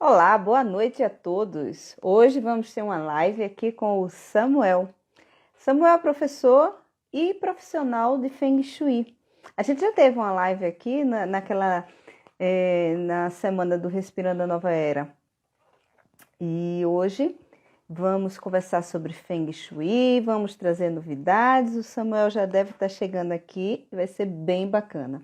Olá, boa noite a todos. Hoje vamos ter uma live aqui com o Samuel. Samuel é professor e profissional de Feng Shui. A gente já teve uma live aqui na semana do Respirando a Nova Era. E hoje vamos conversar sobre Feng Shui, vamos trazer novidades. O Samuel já deve estar chegando aqui, vai ser bem bacana.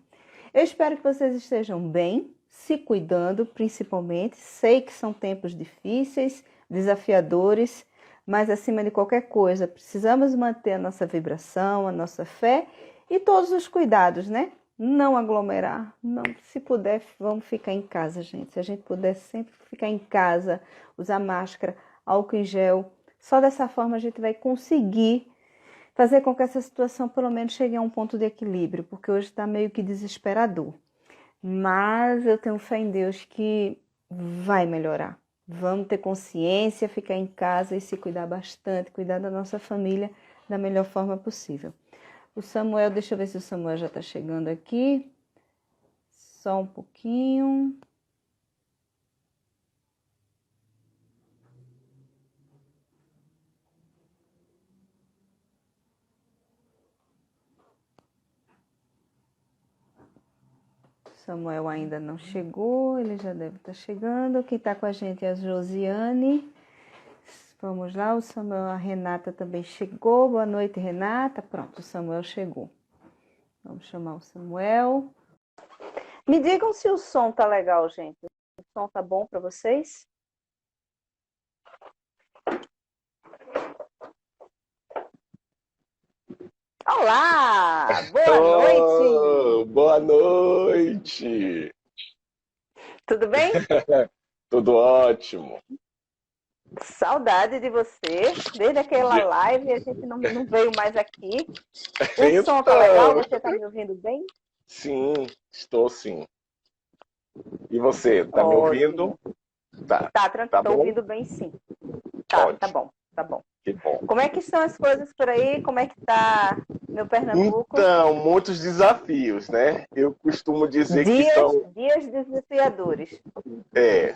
Eu espero que vocês estejam bem, se cuidando principalmente. Sei que são tempos difíceis, desafiadores, mas acima de qualquer coisa, precisamos manter a nossa vibração, a nossa fé e todos os cuidados, né? Não aglomerar, não, se puder, vamos ficar em casa, gente. Se a gente puder sempre ficar em casa, usar máscara, álcool em gel, só dessa forma a gente vai conseguir fazer com que essa situação pelo menos chegue a um ponto de equilíbrio, porque hoje está meio que desesperador. Mas eu tenho fé em Deus que vai melhorar. Vamos ter consciência, ficar em casa e se cuidar bastante, cuidar da nossa família da melhor forma possível. O Samuel, deixa eu ver se o Samuel já está chegando aqui. Só um pouquinho. Samuel ainda não chegou, ele já deve estar chegando. Quem está com a gente é a Josiane. Vamos lá, o Samuel, a Renata também chegou. Boa noite, Renata. Pronto, o Samuel chegou. Vamos chamar o Samuel. Me digam se o som tá legal, gente. O som tá bom para vocês? Olá! Boa noite! Boa noite! Tudo bem? Tudo ótimo. Saudade de você. Desde aquela live a gente não veio mais aqui. O som tá Então, legal? Você tá me ouvindo bem? sim, estou sim. E você, tá me Ótimo. ouvindo? Tá. Tá tranquilo, Tá tô bom? ouvindo bem sim. Tá Ótimo, bom, tá bom. que bom. Como é que estão as coisas por aí? Como é que tá meu Pernambuco? Então, muitos desafios, né? Eu costumo dizer que Dias desafiadores.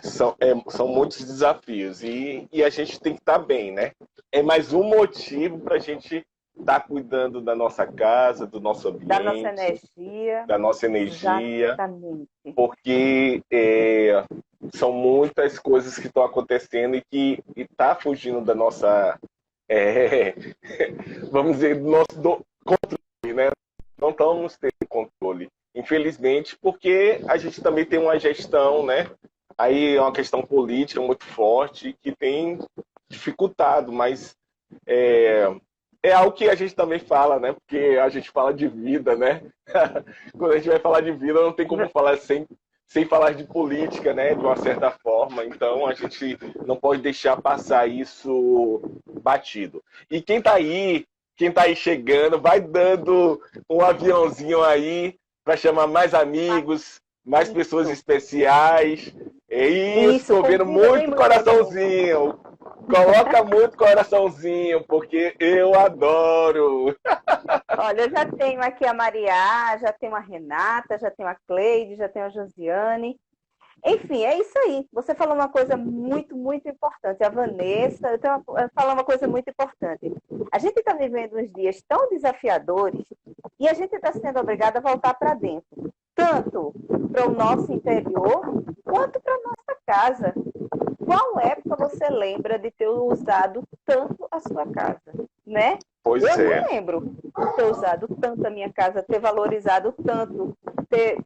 são muitos desafios e a gente tem que estar bem, né? É mais um motivo para a gente estar cuidando da nossa casa, do nosso Da nossa ambiente, energia. da nossa energia, Exatamente. porque são muitas coisas que estão acontecendo e que está fugindo da nossa, é, vamos dizer, do nosso controle, né? Não estamos tendo controle, infelizmente, porque a gente também tem uma gestão, né? Aí é uma questão política muito forte que tem dificultado, mas é algo que a gente também fala, né? Porque a gente fala de vida, né? Quando a gente vai falar de vida, não tem como falar sem falar de política, né? De uma certa forma. Então, a gente não pode deixar passar isso batido. E quem tá aí chegando, vai dando um aviãozinho aí para chamar mais amigos, mais pessoas especiais. É isso, tô vendo muito coraçãozinho. Coloca muito coraçãozinho, porque eu adoro. Olha, eu já tenho aqui a Maria, já tenho a Renata, já tenho a Cleide, já tenho a Josiane. Enfim, é isso aí. Você falou uma coisa muito, muito importante. A Vanessa, eu falar uma coisa muito importante. A gente está vivendo uns dias tão desafiadores e a gente está sendo obrigada a voltar para dentro. Tanto para o nosso interior, quanto para a nossa casa. Qual época você lembra de ter usado tanto a sua casa, né? Pois Eu é. não lembro de ter usado tanto a minha casa, ter valorizado tanto, ter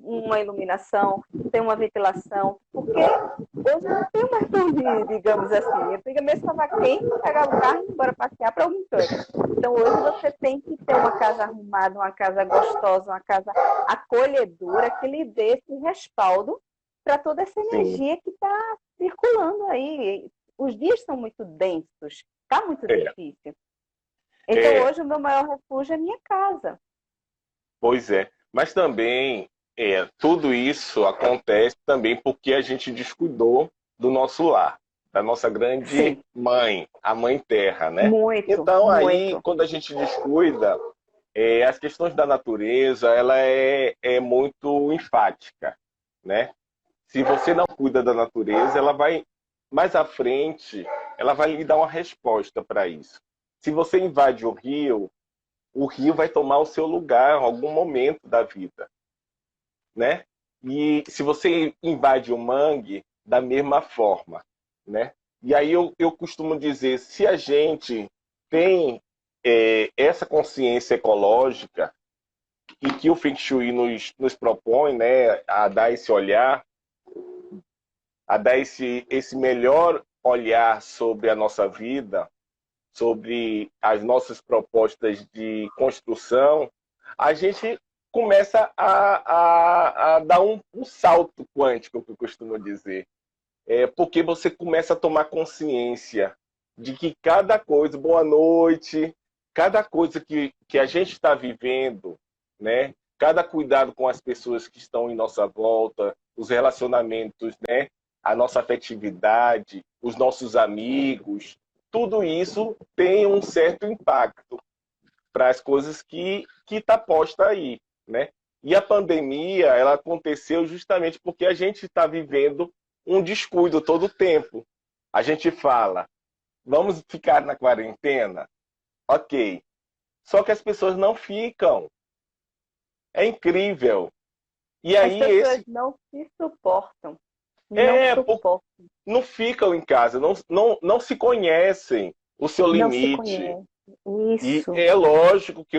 uma iluminação, ter uma ventilação, porque hoje não tem mais tão, digamos assim. Antigamente estava quente, pegava o carro e ia embora passear para algum canto. Então hoje você tem que ter uma casa arrumada, uma casa gostosa, uma casa acolhedora, que lhe dê esse respaldo para toda essa energia que está circulando aí. Os dias são muito densos, está muito difícil. Então hoje o meu maior refúgio é a minha casa. Pois é. Mas também tudo isso acontece também porque a gente descuidou do nosso lar, da nossa grande mãe, a Mãe Terra, né? Muito, então aí, muito. quando a gente descuida, as questões da natureza, ela é muito enfática, né? Se você não cuida da natureza, ela vai, mais à frente, ela vai lhe dar uma resposta para isso. Se você invade o rio vai tomar o seu lugar em algum momento da vida, né? E se você invade o mangue, da mesma forma, né? E aí eu costumo dizer, se a gente tem essa consciência ecológica e que o Feng Shui nos propõe, né, a dar esse olhar, a dar esse melhor olhar sobre a nossa vida, sobre as nossas propostas de construção, a gente começa a dar um salto quântico, que eu costumo dizer. Porque você começa a tomar consciência de que cada coisa, boa noite, cada coisa que a gente está vivendo, né? Cada cuidado com as pessoas que estão em nossa volta, os relacionamentos, né? A nossa afetividade, os nossos amigos, tudo isso tem um certo impacto para as coisas que está posta aí, né? E a pandemia, ela aconteceu justamente porque a gente está vivendo um descuido todo o tempo. A gente fala, vamos ficar na quarentena? Ok. Só que as pessoas não ficam. É incrível. E As aí pessoas não se suportam. Não é, suportam. não ficam em casa, não se conhecem o seu Não se limite. conhecem. E Isso. é lógico que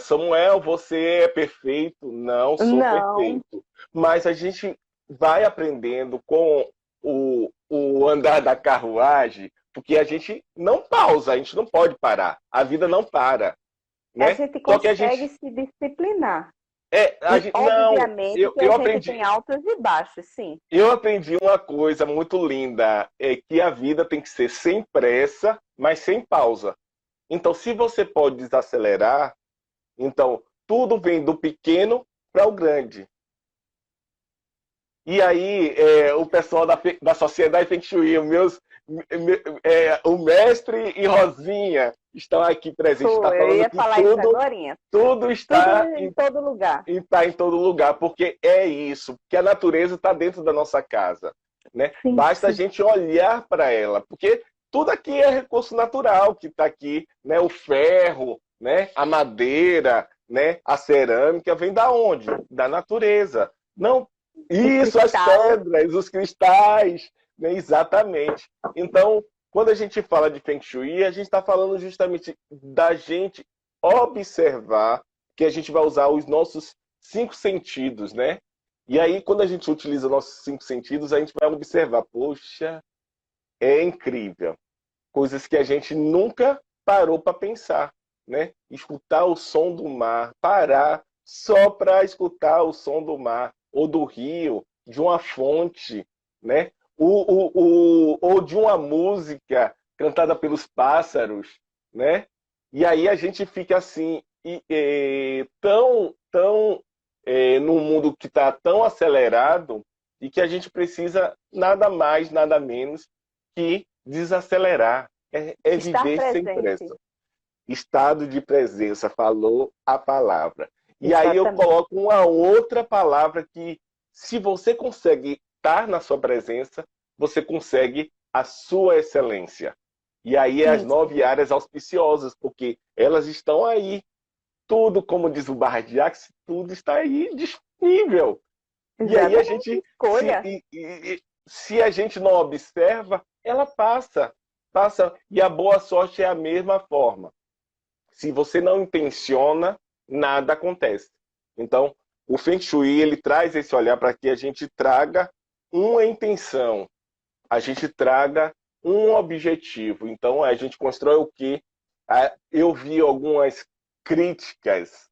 Samuel, você é perfeito? Não sou Não. perfeito. Mas a gente vai aprendendo com o andar da carruagem, porque a gente não pausa, a gente não pode parar. A vida não para, A né? gente Só que a gente, consegue se disciplinar. a E, gente não, obviamente, que a eu gente tem aprendi, altos e baixos, sim. eu aprendi uma coisa muito linda, é que a vida tem que ser sem pressa, mas sem pausa. Então, se você pode desacelerar, então tudo vem do pequeno para o grande. E aí, o pessoal da Sociedade Feng Shui, o mestre e Rosinha estão aqui presentes, está Eu falando ia que falar isso agorinha. tudo Tudo está em todo lugar. está em todo lugar, porque é isso, porque a natureza está dentro da nossa casa, né? Sim, Basta a sim. gente olhar para ela, porque tudo aqui é recurso natural que está aqui, né? O ferro, né? A madeira, né? A cerâmica vem da onde? Da natureza. Não, isso, as Cristais. pedras, os cristais, né? Exatamente. Então, quando a gente fala de Feng Shui, a gente está falando justamente da gente observar que a gente vai usar os nossos 5 sentidos, né? E aí, quando a gente utiliza nossos 5 sentidos, a gente vai observar, poxa, é incrível. Coisas que a gente nunca parou para pensar, né? Escutar o som do mar, parar só para escutar o som do mar, ou do rio, de uma fonte, né? Ou de uma música cantada pelos pássaros, né? E aí a gente fica assim, tão num mundo que está tão acelerado e que a gente precisa nada mais, nada menos que desacelerar. É Estar viver sem presente. pressa. Estado de presença, falou a palavra. E aí eu Exatamente. coloco uma outra palavra que, se você consegue estar na sua presença, você consegue a sua excelência. E aí é as Sim, 9 áreas auspiciosas, porque elas estão aí. Tudo, como diz o Bardiax, tudo está aí disponível. E aí a exatamente. gente, Escolha. se a gente não observa, ela passa. Passa. E a boa sorte é a mesma forma. Se você não intenciona, nada acontece. Então, o Feng Shui, ele traz esse olhar para que a gente traga uma intenção, a gente traga um objetivo. Então, a gente constrói o quê? Eu vi algumas críticas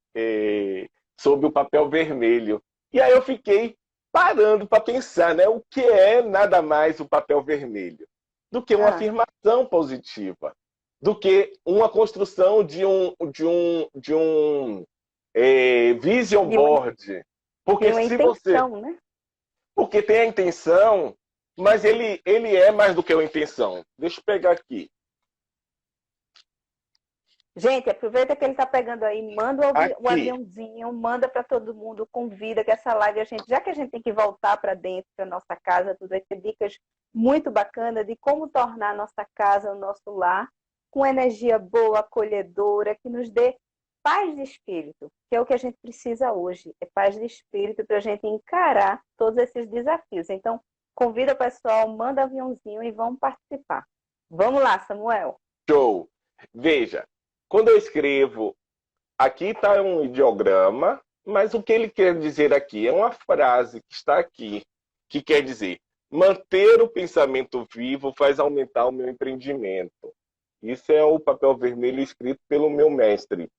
sobre o papel vermelho. E aí eu fiquei parando para pensar, né? O que é nada mais o papel vermelho do que uma Ah, afirmação positiva, do que uma construção de um vision de uma, board. de Porque uma se você, intenção, né? porque tem a intenção, mas ele é mais do que uma intenção. Deixa eu pegar aqui. Gente, aproveita que ele está pegando aí, manda o Aqui. aviãozinho, manda para todo mundo, convida que essa live já que a gente tem que voltar para dentro, para nossa casa, tudo vai ter dicas muito bacanas de como tornar a nossa casa, o nosso lar, com energia boa, acolhedora, que nos dê paz de espírito, que é o que a gente precisa hoje, é paz de espírito para a gente encarar todos esses desafios. Então, convida o pessoal, manda aviãozinho e vamos participar. Vamos lá, Samuel. Show! Veja, quando eu escrevo, aqui está um ideograma, mas o que ele quer dizer aqui é uma frase que está aqui, que quer dizer: manter o pensamento vivo faz aumentar o meu empreendimento. Isso é o papel vermelho escrito pelo meu mestre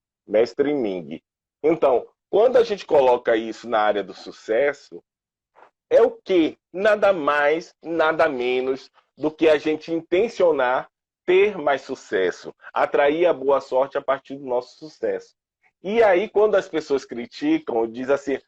Ming. Então, quando a gente coloca isso na área do sucesso, é o quê? Nada mais, nada menos do que a gente intencionar ter mais sucesso, atrair a boa sorte a partir do nosso sucesso. E aí, quando as pessoas criticam, diz assim,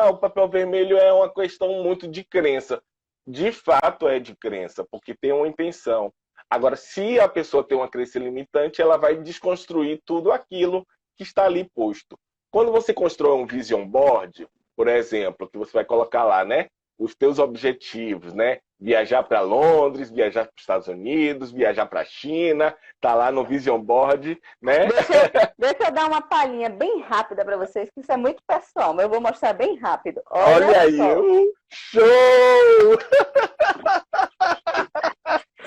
o papel vermelho é uma questão muito de crença. De fato é de crença, porque tem uma intenção. Agora, se a pessoa tem uma crença limitante, ela vai desconstruir tudo aquilo que está ali posto. Quando você constrói um vision board, por exemplo, que você vai colocar lá, né? Os teus objetivos, né? Viajar para Londres, viajar para os Estados Unidos, viajar para a China, tá lá no Vision Board, né? Deixa eu dar uma palhinha bem rápida para vocês, que isso é muito pessoal, mas eu vou mostrar bem rápido. Olha aí, show!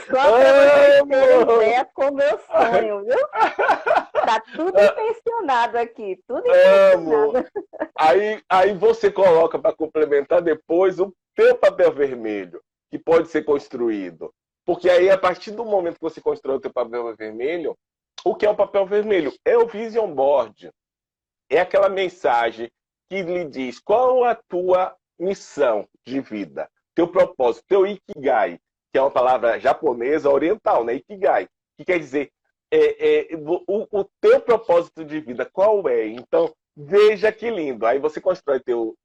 Só para vocês terem ideia com o meu sonho, viu? Tá tudo intencionado aqui, tudo intencionado. Aí você coloca para complementar depois o teu papel vermelho, que pode ser construído. Porque aí, a partir do momento que você constrói o teu papel vermelho, o que é o papel vermelho? É o Vision Board. É aquela mensagem que lhe diz qual a tua missão de vida, teu propósito, teu Ikigai, que é uma palavra japonesa oriental, né? Ikigai, que quer dizer o teu propósito de vida, qual é? Então, veja que lindo. Aí você constrói teu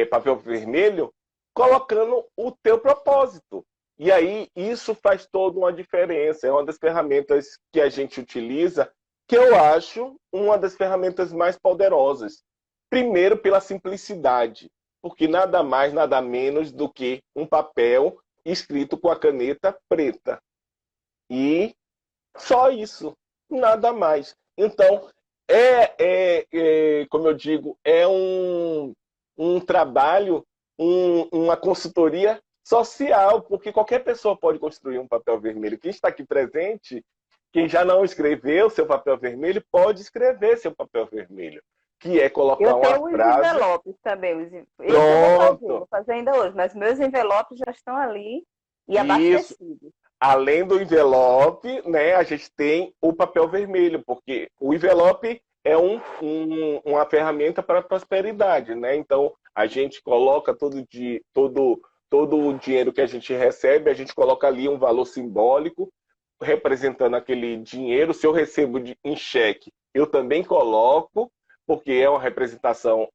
papel vermelho colocando o teu propósito. E aí isso faz toda uma diferença. É uma das ferramentas que a gente utiliza, que eu acho uma das ferramentas mais poderosas. Primeiro, pela simplicidade, porque nada mais, nada menos do que um papel escrito com a caneta preta. E só isso, nada mais. Então, como eu digo, é um trabalho, uma consultoria social, porque qualquer pessoa pode construir um papel vermelho. Quem está aqui presente, quem já não escreveu seu papel vermelho, pode escrever seu papel vermelho, que é colocar uma frase... Eu tenho os envelopes também. Eu vou fazer ainda hoje, mas meus envelopes já estão ali e abastecidos. Além do envelope, né, a gente tem o papel vermelho, porque o envelope é uma ferramenta para a prosperidade, né? Então, a gente coloca todo o dinheiro que a gente recebe, a gente coloca ali um valor simbólico, representando aquele dinheiro. Se eu recebo em cheque, eu também coloco, porque é uma representação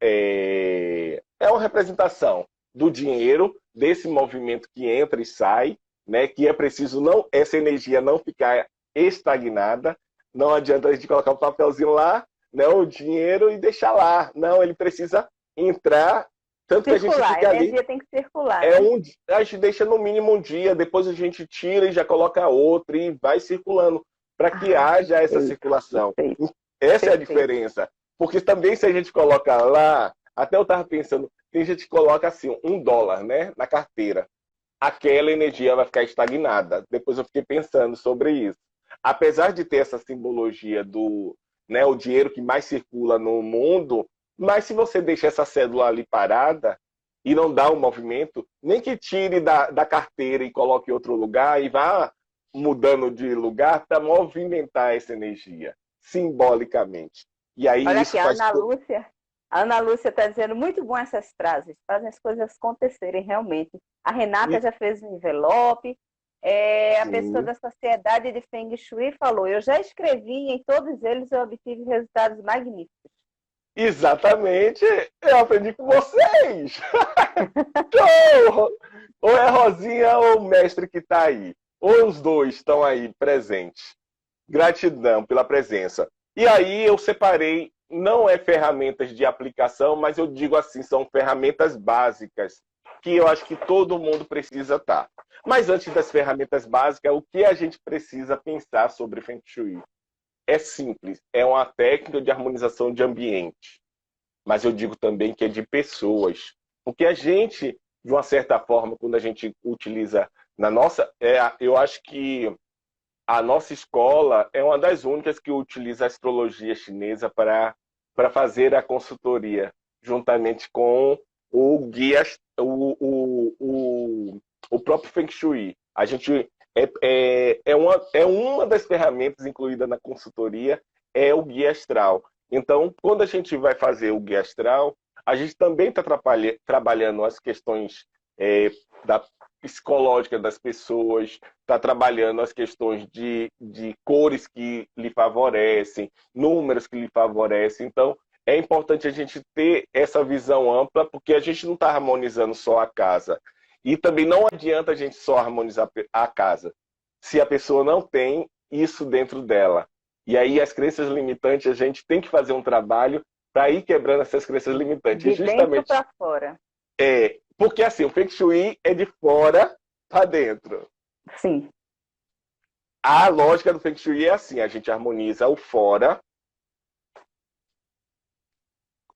do dinheiro, desse movimento que entra e sai, né, que é preciso essa energia não ficar estagnada. Não adianta a gente colocar o papelzinho lá, né, o dinheiro, e deixar lá. Não, ele precisa entrar, tanto circular, que a gente fica ali. A energia tem que circular. A gente deixa no mínimo um dia, depois a gente tira e já coloca outro e vai circulando, para que haja essa circulação. Essa é a diferença. Porque também, se a gente coloca lá, até eu estava pensando, tem gente que coloca assim, $1, né, na carteira. Aquela energia vai ficar estagnada. Depois eu fiquei pensando sobre isso. Apesar de ter essa simbologia do, né, o dinheiro que mais circula no mundo, mas se você deixa essa cédula ali parada e não dá um movimento, nem que tire da carteira e coloque em outro lugar e vá mudando de lugar para movimentar essa energia, simbolicamente. E aí, olha isso aqui, a Ana Lúcia está dizendo, muito bom essas frases, fazem as coisas acontecerem realmente. A Renata já fez um envelope, a pessoa da Sociedade de Feng Shui falou, eu já escrevi, em todos eles eu obtive resultados magníficos. Exatamente, eu aprendi com vocês. Ou é a Rosinha ou o mestre que está aí, ou os dois estão aí presentes. Gratidão pela presença. E aí eu separei, não é ferramentas de aplicação, mas eu digo assim, são ferramentas básicas que eu acho que todo mundo precisa estar. Mas antes das ferramentas básicas, o que a gente precisa pensar sobre Feng Shui? É simples, é uma técnica de harmonização de ambiente. Mas eu digo também que é de pessoas. Porque a gente, de uma certa forma, quando a gente utiliza na nossa... eu acho que a nossa escola é uma das únicas que utiliza a astrologia chinesa para fazer a consultoria, juntamente com o guia, o próprio Feng Shui. A gente é uma das ferramentas incluída na consultoria, é o guia astral. Então, quando a gente vai fazer o guia astral, a gente também está trabalhando as questões da psicológica das pessoas, está trabalhando as questões de cores que lhe favorecem, números que lhe favorecem. Então, é importante a gente ter essa visão ampla, porque a gente não está harmonizando só a casa. E também não adianta a gente só harmonizar a casa, se a pessoa não tem isso dentro dela. E aí as crenças limitantes, a gente tem que fazer um trabalho para ir quebrando essas crenças limitantes. De dentro para fora. Porque assim, o Feng Shui é de fora para dentro. Sim. A lógica do Feng Shui é assim, a gente harmoniza o fora,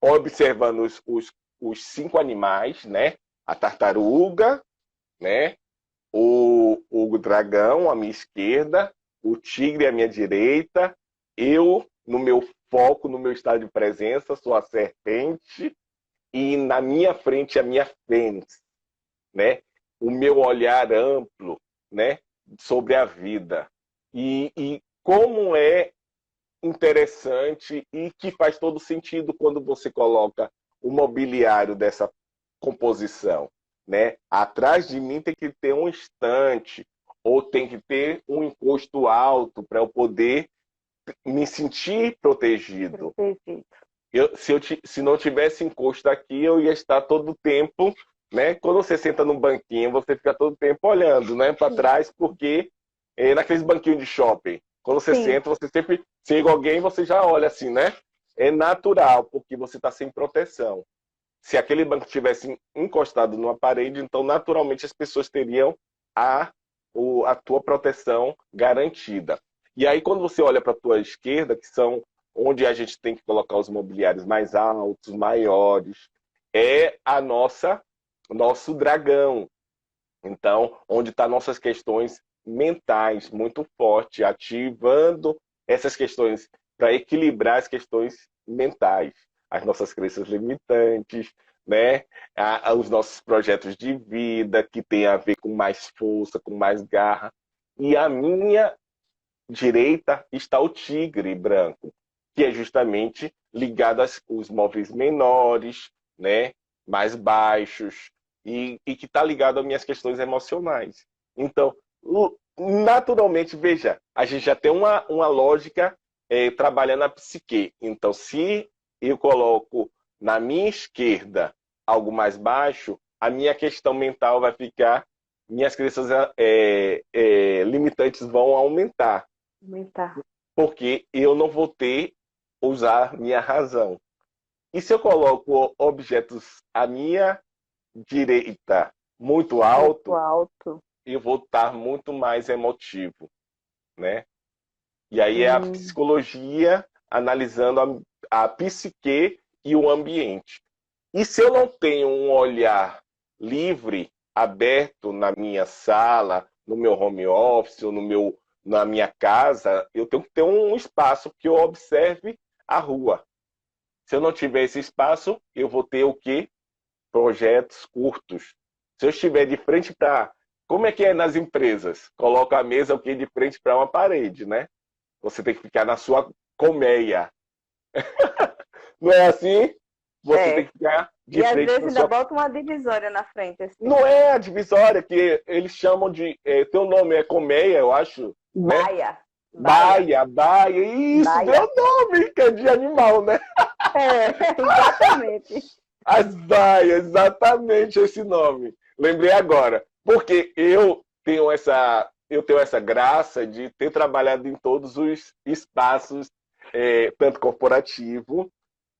observando os 5 animais, né? A tartaruga, né? O dragão à minha esquerda, o tigre à minha direita, eu, no meu foco, no meu estado de presença, sou a serpente, e na minha frente a minha fênix, né? O meu olhar amplo, né? Sobre a vida. E como é interessante e que faz todo sentido quando você coloca o mobiliário dessa composição, né? Atrás de mim tem que ter um estante ou tem que ter um encosto alto para eu poder me sentir protegido. Se não tivesse encosto aqui, eu ia estar todo o tempo, né? Quando você senta num banquinho, você fica todo o tempo olhando, né, para trás, porque naqueles banquinhos de shopping, quando você senta, você sempre chega alguém, você já olha assim, né? É natural, porque você está sem proteção. Se aquele banco tivesse encostado numa parede, então naturalmente as pessoas teriam a tua proteção garantida. E aí quando você olha para a tua esquerda, que são onde a gente tem que colocar os mobiliários mais altos, maiores, é nosso dragão. Então, onde estão nossas questões mentais muito forte, ativando essas questões para equilibrar as questões mentais, as nossas crenças limitantes, né? Os nossos projetos de vida que tem a ver com mais força, com mais garra. E à minha direita está o tigre branco, que é justamente ligado aos móveis menores, né? Mais baixos, e que está ligado às minhas questões emocionais. Então, naturalmente, veja, a gente já tem uma lógica trabalhando a psique. Então, se eu coloco na minha esquerda algo mais baixo, a minha questão mental vai ficar, minhas crenças limitantes vão aumentar. Porque eu não vou usar minha razão. E se eu coloco objetos à minha direita muito alto, eu vou estar muito mais emotivo, né? E aí é a psicologia analisando a psique e o ambiente. E se eu não tenho um olhar livre, aberto na minha sala, no meu home office, ou na minha casa, eu tenho que ter um espaço que eu observe a rua. Se eu não tiver esse espaço, eu vou ter o quê? Projetos curtos. Se eu estiver de frente para... Como é que é nas empresas? Coloca a mesa de frente para uma parede, né? Você tem que ficar na sua colmeia. Não é assim? Você tem que ficar de frente. E às vezes ainda bota uma divisória na frente. Assim. Não é a divisória, que eles chamam de... teu nome é colmeia, eu acho. Baia. Né? Baia. Isso, deu nome, que é de animal, né? Exatamente. As baias, exatamente esse nome. Lembrei agora. Porque eu tenho eu tenho essa graça de ter trabalhado em todos os espaços, tanto corporativo,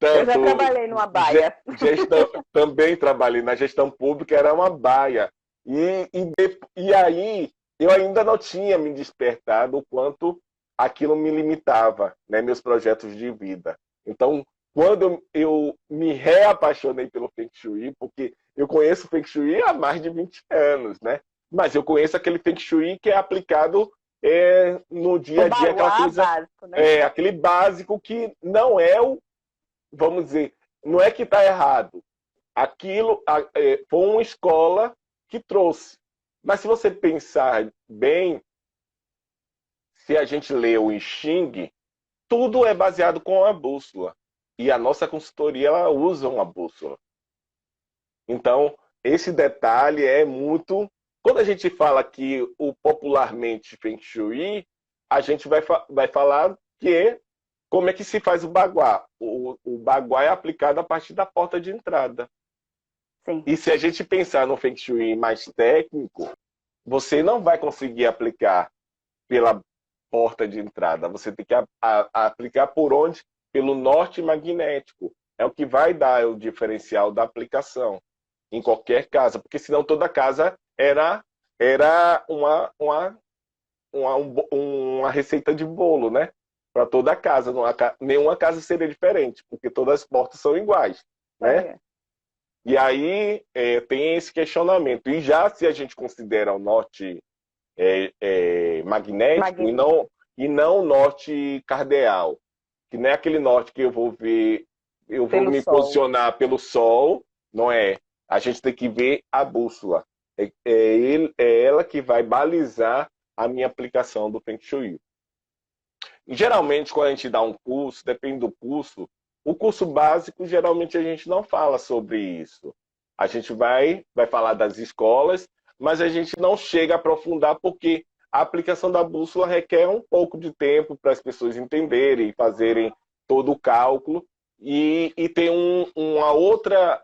Eu já tanto trabalhei numa baia. gestão, também trabalhei na gestão pública, era uma baia. E aí eu ainda não tinha me despertado o quanto aquilo me limitava, né, meus projetos de vida. Então, quando eu me reapaixonei pelo Feng Shui, porque eu conheço o Feng Shui há mais de 20 anos, né? Mas eu conheço aquele Feng Shui que é aplicado no dia O a dia, aquela baguá coisa, básico, né? aquele básico que não é vamos dizer, não é que está errado. Aquilo foi uma escola que trouxe. Mas se você pensar bem, se a gente lê o I Ching, tudo é baseado com a bússola. E a nossa consultoria ela usa uma bússola. Então, esse detalhe é muito. Quando a gente fala que o popularmente Feng Shui, a gente vai falar que como é que se faz o baguá. O baguá é aplicado a partir da porta de entrada. Sim. E se a gente pensar no Feng Shui mais técnico, você não vai conseguir aplicar pela porta de entrada. Você tem que aplicar por onde? Pelo norte magnético. É o que vai dar o diferencial da aplicação em qualquer casa, porque senão toda casa era uma receita de bolo, né? Para toda a casa. Nenhuma casa seria diferente, porque todas as portas são iguais, né? É. E aí tem esse questionamento. E já se a gente considera o norte magnético e não o norte cardeal, que não é aquele norte que eu vou ver, eu vou me posicionar pelo sol, não é? A gente tem que ver a bússola. É ela que vai balizar a minha aplicação do Feng Shui. Geralmente, quando a gente dá um curso, depende do curso, o curso básico, geralmente a gente não fala sobre isso. A gente vai falar das escolas, mas a gente não chega a aprofundar porque a aplicação da bússola requer um pouco de tempo para as pessoas entenderem e fazerem todo o cálculo. E tem uma outra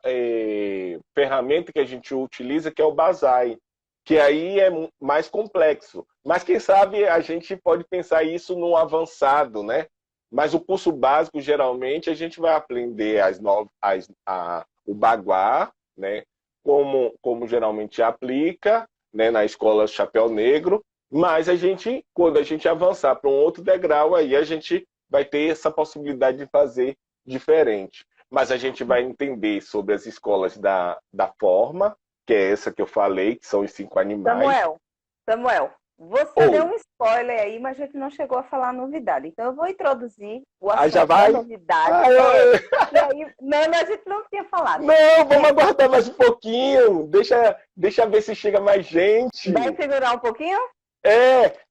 ferramenta que a gente utiliza, que é o Basai, que aí é mais complexo. Mas quem sabe a gente pode pensar isso no avançado, né? Mas o curso básico, geralmente, a gente vai aprender o Baguá, né? Como geralmente aplica, né? Na escola Chapéu Negro. Mas quando a gente avançar para um outro degrau, aí a gente vai ter essa possibilidade de fazer diferente. Mas a gente vai entender sobre as escolas da forma, que é essa que eu falei, que são os 5 animais. Samuel, você deu um spoiler aí, mas a gente não chegou a falar a novidade. Então eu vou introduzir o assunto já vai? da novidade. E aí, não, a gente não tinha falado. Não, vamos aguardar mais um pouquinho. Deixa ver se chega mais gente. Vai segurar um pouquinho?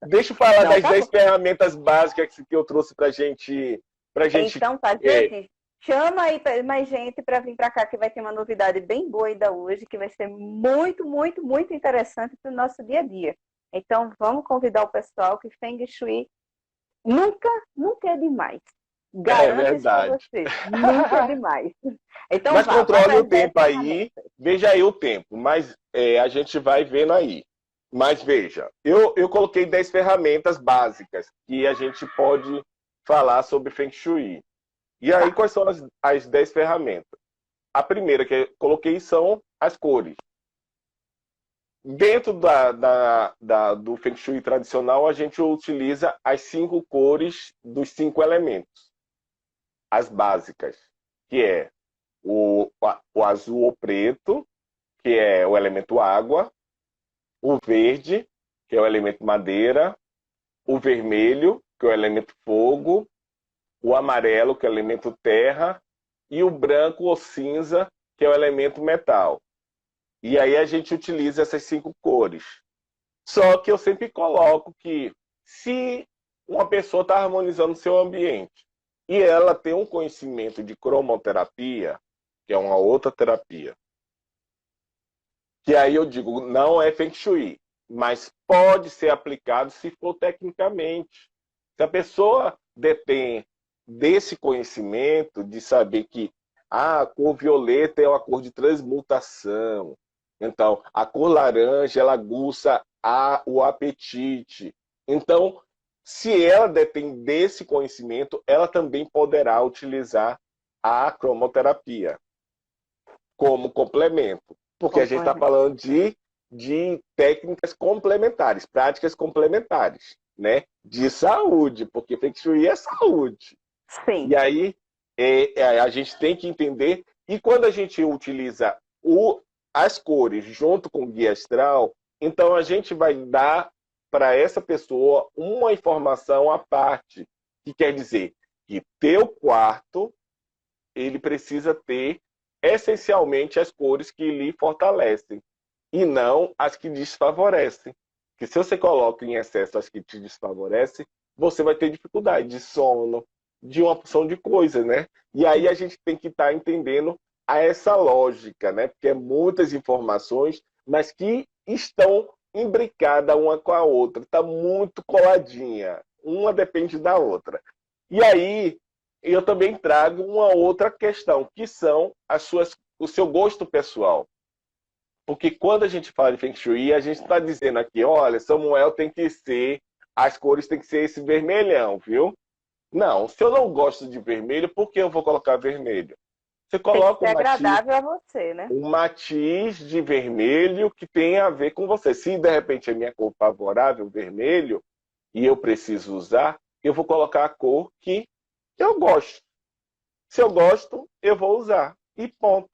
Deixa eu falar das 10 ferramentas básicas que eu trouxe pra gente. Então tá, gente. Chama aí mais gente para vir para cá, que vai ter uma novidade bem boa ainda hoje, que vai ser muito, muito, muito interessante para o nosso dia a dia. Então, vamos convidar o pessoal que Feng Shui nunca é demais. Garanto isso para vocês. Nunca é demais. Então, mas controle o tempo aí. Veja aí o tempo. Mas a gente vai vendo aí. Mas veja, eu coloquei 10 ferramentas básicas que a gente pode falar sobre Feng Shui. E aí, quais são as 10 ferramentas? A primeira que eu coloquei são as cores. Dentro do Feng Shui tradicional, a gente utiliza as 5 cores dos 5 elementos. As básicas, que é o azul ou preto, que é o elemento água, o verde, que é o elemento madeira, o vermelho, que é o elemento fogo, o amarelo, que é o elemento terra, e o branco ou cinza, que é o elemento metal. E aí a gente utiliza essas 5 cores. Só que eu sempre coloco que se uma pessoa está harmonizando o seu ambiente e ela tem um conhecimento de cromoterapia, que é uma outra terapia, que aí eu digo, não é Feng Shui, mas pode ser aplicado se for tecnicamente. Se a pessoa detém desse conhecimento de saber que a cor violeta é uma cor de transmutação, Então, a cor laranja, ela aguça o apetite. Então, se ela detém desse conhecimento, ela também poderá utilizar a cromoterapia como complemento. Porque a gente está Complemento. falando de técnicas complementares, práticas complementares, né? De saúde, porque Feng Shui é saúde. Sim. E aí a gente tem que entender, e quando a gente utiliza as cores junto com o guia astral, então a gente vai dar para essa pessoa uma informação à parte, que quer dizer que teu quarto ele precisa ter essencialmente as cores que lhe fortalecem e não as que desfavorecem. Que se você coloca em excesso as que te desfavorecem, você vai ter dificuldade de sono, de uma porção de coisas, né? E aí a gente tem que estar entendendo a essa lógica, né? Porque é muitas informações, mas que estão imbricadas uma com a outra, está muito coladinha, uma depende da outra. E aí eu também trago uma outra questão, que são o seu gosto pessoal. Porque quando a gente fala de Feng Shui, a gente está dizendo aqui, olha, Samuel tem que ser, as cores tem que ser esse vermelhão, viu? Não, se eu não gosto de vermelho, por que eu vou colocar vermelho? Você Tem que coloca ser agradável a você, né? um matiz de vermelho que tem a ver com você. Se de repente é minha cor favorável, vermelho, e eu preciso usar, eu vou colocar a cor que eu gosto. Se eu gosto, eu vou usar. E ponto.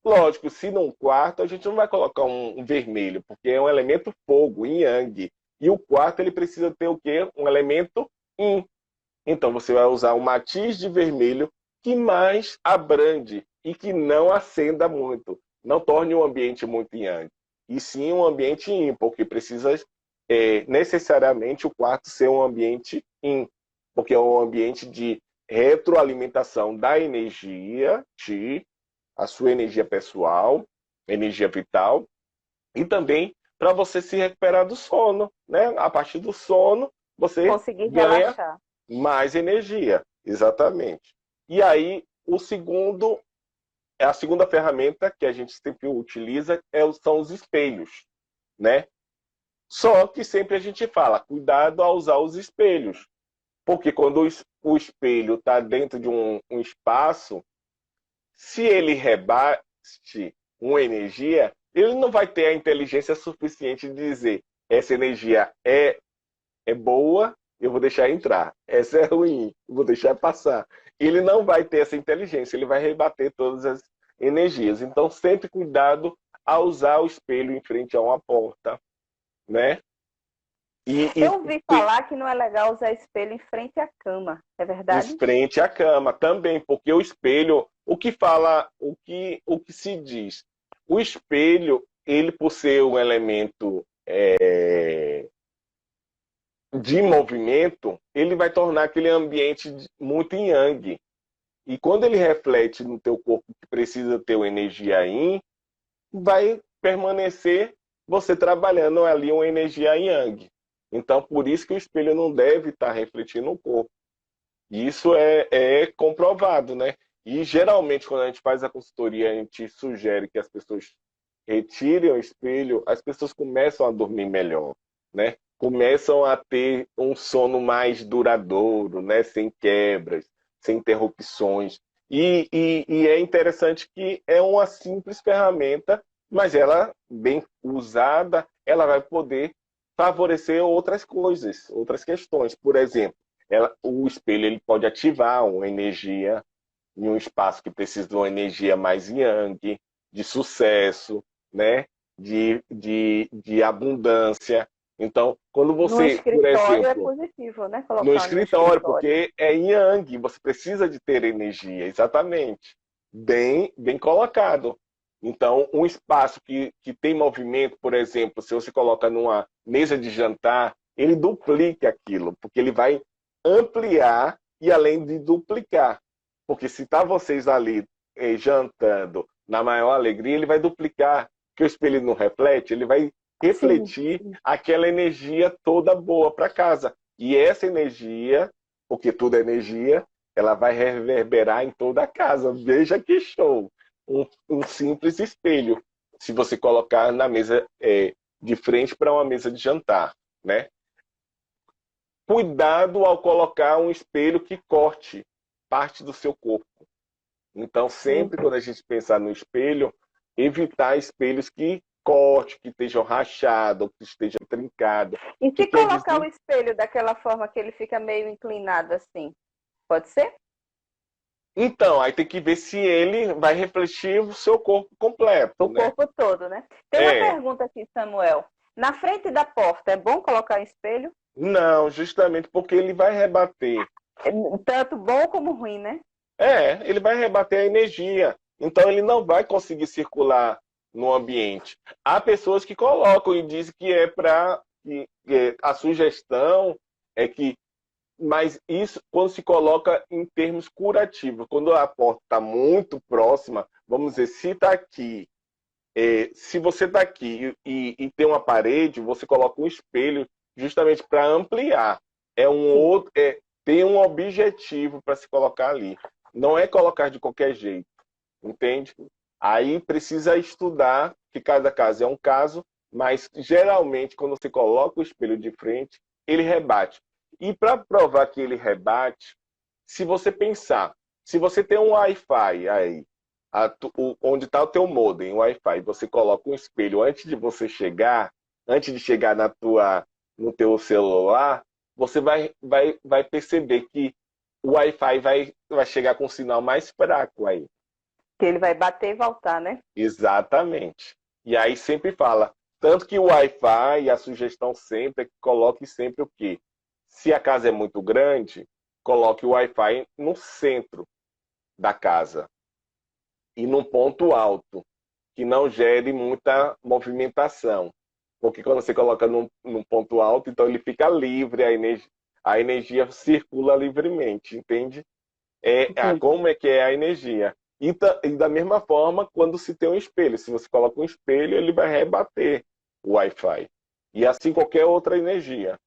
Lógico, se num quarto a gente não vai colocar um vermelho, porque é um elemento fogo, yin yang. E o quarto ele precisa ter o quê? Um elemento yin. Então você vai usar um matiz de vermelho que mais abrande e que não acenda muito. Não torne o ambiente muito yang. E sim um ambiente yin, porque precisa necessariamente o quarto ser um ambiente yin. Porque é um ambiente de retroalimentação da energia, a sua energia pessoal, energia vital, e também para você se recuperar do sono, né? A partir do sono, você Conseguir ganha relaxar. mais energia, exatamente. E aí, a segunda ferramenta que a gente sempre utiliza são os espelhos, né? Só que sempre a gente fala, cuidado ao usar os espelhos, porque quando o espelho está dentro de um espaço, se ele rebate uma energia, ele não vai ter a inteligência suficiente de dizer essa energia é boa, eu vou deixar entrar. Essa é ruim, eu vou deixar passar. Ele não vai ter essa inteligência, ele vai rebater todas as energias. Então, sempre cuidado ao usar o espelho em frente a uma porta, né? E, Eu e, ouvi e falar que não é legal usar espelho em frente à cama. É em verdade? frente à cama também, porque o espelho, o que fala, o que se diz, o espelho, ele por ser um elemento de movimento, ele vai tornar aquele ambiente muito yang. E quando ele reflete no teu corpo que precisa ter uma energia yin, vai permanecer você trabalhando ali uma energia yang. Então, por isso que o espelho não deve estar refletindo o corpo. Isso é comprovado, né? E geralmente, quando a gente faz a consultoria, a gente sugere que as pessoas retirem o espelho, as pessoas começam a dormir melhor, né? Começam a ter um sono mais duradouro, né? Sem quebras, sem interrupções. E é interessante que é uma simples ferramenta, mas ela, bem usada, ela vai poder favorecer outras coisas, outras questões. Por exemplo, o espelho ele pode ativar uma energia em um espaço que precisa de uma energia mais yang, de sucesso, né? De abundância. Então, quando No você, por escritório é exemplo, positivo, né? no Colocar no escritório, escritório. porque é yang, você precisa de ter energia, exatamente. Bem colocado. Então, um espaço que tem movimento, por exemplo, se você coloca numa mesa de jantar, ele duplica aquilo, porque ele vai ampliar e além de duplicar. Porque se tá vocês ali jantando na maior alegria, ele vai duplicar, que o espelho não reflete, ele vai Sim, refletir sim. aquela energia toda boa para casa. E essa energia, porque tudo é energia, ela vai reverberar em toda a casa. Veja que show! Um simples espelho. se você colocar na mesa de frente para uma mesa de jantar, né? Cuidado ao colocar um espelho que corte parte do seu corpo. Então, sempre quando a gente pensar no espelho, evitar espelhos que corte, que estejam rachados, que estejam trincados. E Que se quer colocar o dizer... espelho daquela forma que ele fica meio inclinado assim, pode ser? Então, aí tem que ver se ele vai refletir o seu corpo completo, O né? corpo todo, né? Tem uma É. pergunta aqui, Samuel. Na frente da porta, é bom colocar um espelho? Não, justamente porque ele vai rebater. Tanto bom como ruim, né? Ele vai rebater a energia. Então ele não vai conseguir circular no ambiente. Há pessoas que colocam e dizem que é para a sugestão é que, mas isso quando se coloca em termos curativos, quando a porta está muito próxima, vamos dizer, se está aqui, se você está aqui e tem uma parede, você coloca um espelho justamente para ampliar. Tem um objetivo para se colocar ali. Não é colocar de qualquer jeito, entende? Aí precisa estudar, que cada caso é um caso, mas geralmente quando você coloca o espelho de frente, ele rebate. E para provar que ele rebate, se você pensar, se você tem um Wi-Fi aí, onde está o teu modem, o Wi-Fi, você coloca um espelho antes de chegar no teu celular, você vai perceber que o Wi-Fi vai chegar com um sinal mais fraco aí. Que ele vai bater e voltar, né? Exatamente. E aí sempre fala, tanto que o Wi-Fi, a sugestão sempre é que coloque sempre o quê? Se a casa é muito grande, coloque o Wi-Fi no centro da casa e num ponto alto, que não gere muita movimentação. Porque quando você coloca num ponto alto, então ele fica livre, a energia circula livremente, entende? Como é que é a energia. E da mesma forma, quando se tem um espelho. Se você coloca um espelho, ele vai rebater o Wi-Fi. E assim qualquer outra energia.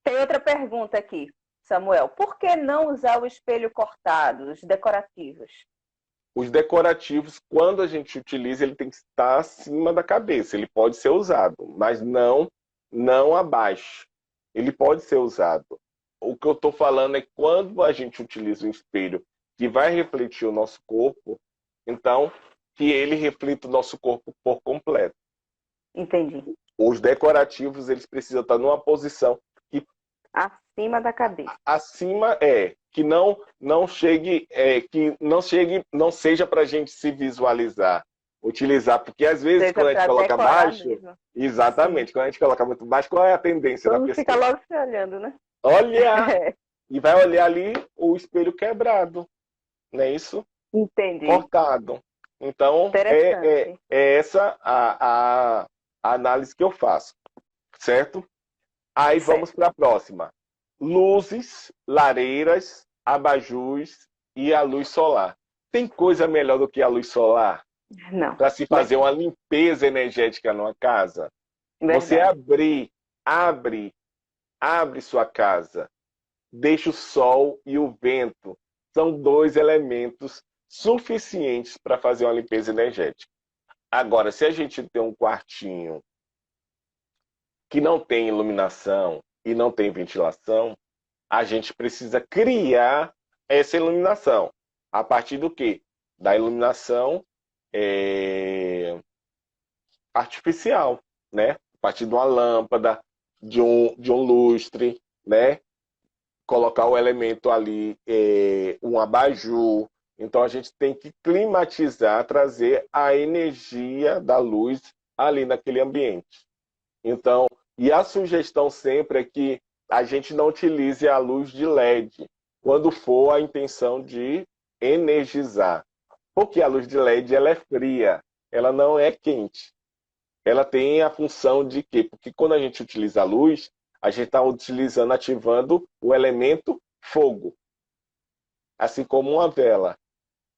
Tem outra pergunta aqui, Samuel. Por que não usar o espelho cortado, os decorativos? Os decorativos, quando a gente utiliza, ele tem que estar acima da cabeça. Ele pode ser usado, mas não abaixo. Ele pode ser usado. O que eu estou falando é que quando a gente utiliza um espelho que vai refletir o nosso corpo, então que ele reflita o nosso corpo por completo. Entendi. Os decorativos, eles precisam estar numa posição que acima da cabeça. Acima não seja para a gente se visualizar, utilizar, porque às vezes Seja quando a gente para coloca decorar baixo, mesmo. exatamente, Sim. quando a gente coloca muito baixo, qual é a tendência da Todo mundo pessoa? fica logo se olhando, né? Olha, É. e vai olhar ali o espelho quebrado, não é isso? Entendi. Cortado. Então, Interessante. é essa a análise que eu faço, certo? Aí vamos Certo. para a próxima. Luzes, lareiras, abajus e a luz solar. Tem coisa melhor do que a luz solar Não. para se fazer uma limpeza energética numa casa? Você Verdade. abre sua casa, deixa o sol e o vento. São dois elementos suficientes para fazer uma limpeza energética. Agora, se a gente tem um quartinho que não tem iluminação e não tem ventilação, a gente precisa criar essa iluminação. A partir do quê? Da iluminação artificial, né? A partir de uma lâmpada, de um lustre, né? Colocar o elemento ali, um abajur. Então a gente tem que climatizar, trazer a energia da luz ali naquele ambiente. Então, e a sugestão sempre é que a gente não utilize a luz de LED quando for a intenção de energizar. Porque a luz de LED ela é fria, ela não é quente. Ela tem a função de quê? Porque quando a gente utiliza a luz, a gente está utilizando, ativando o elemento fogo. Assim como uma vela,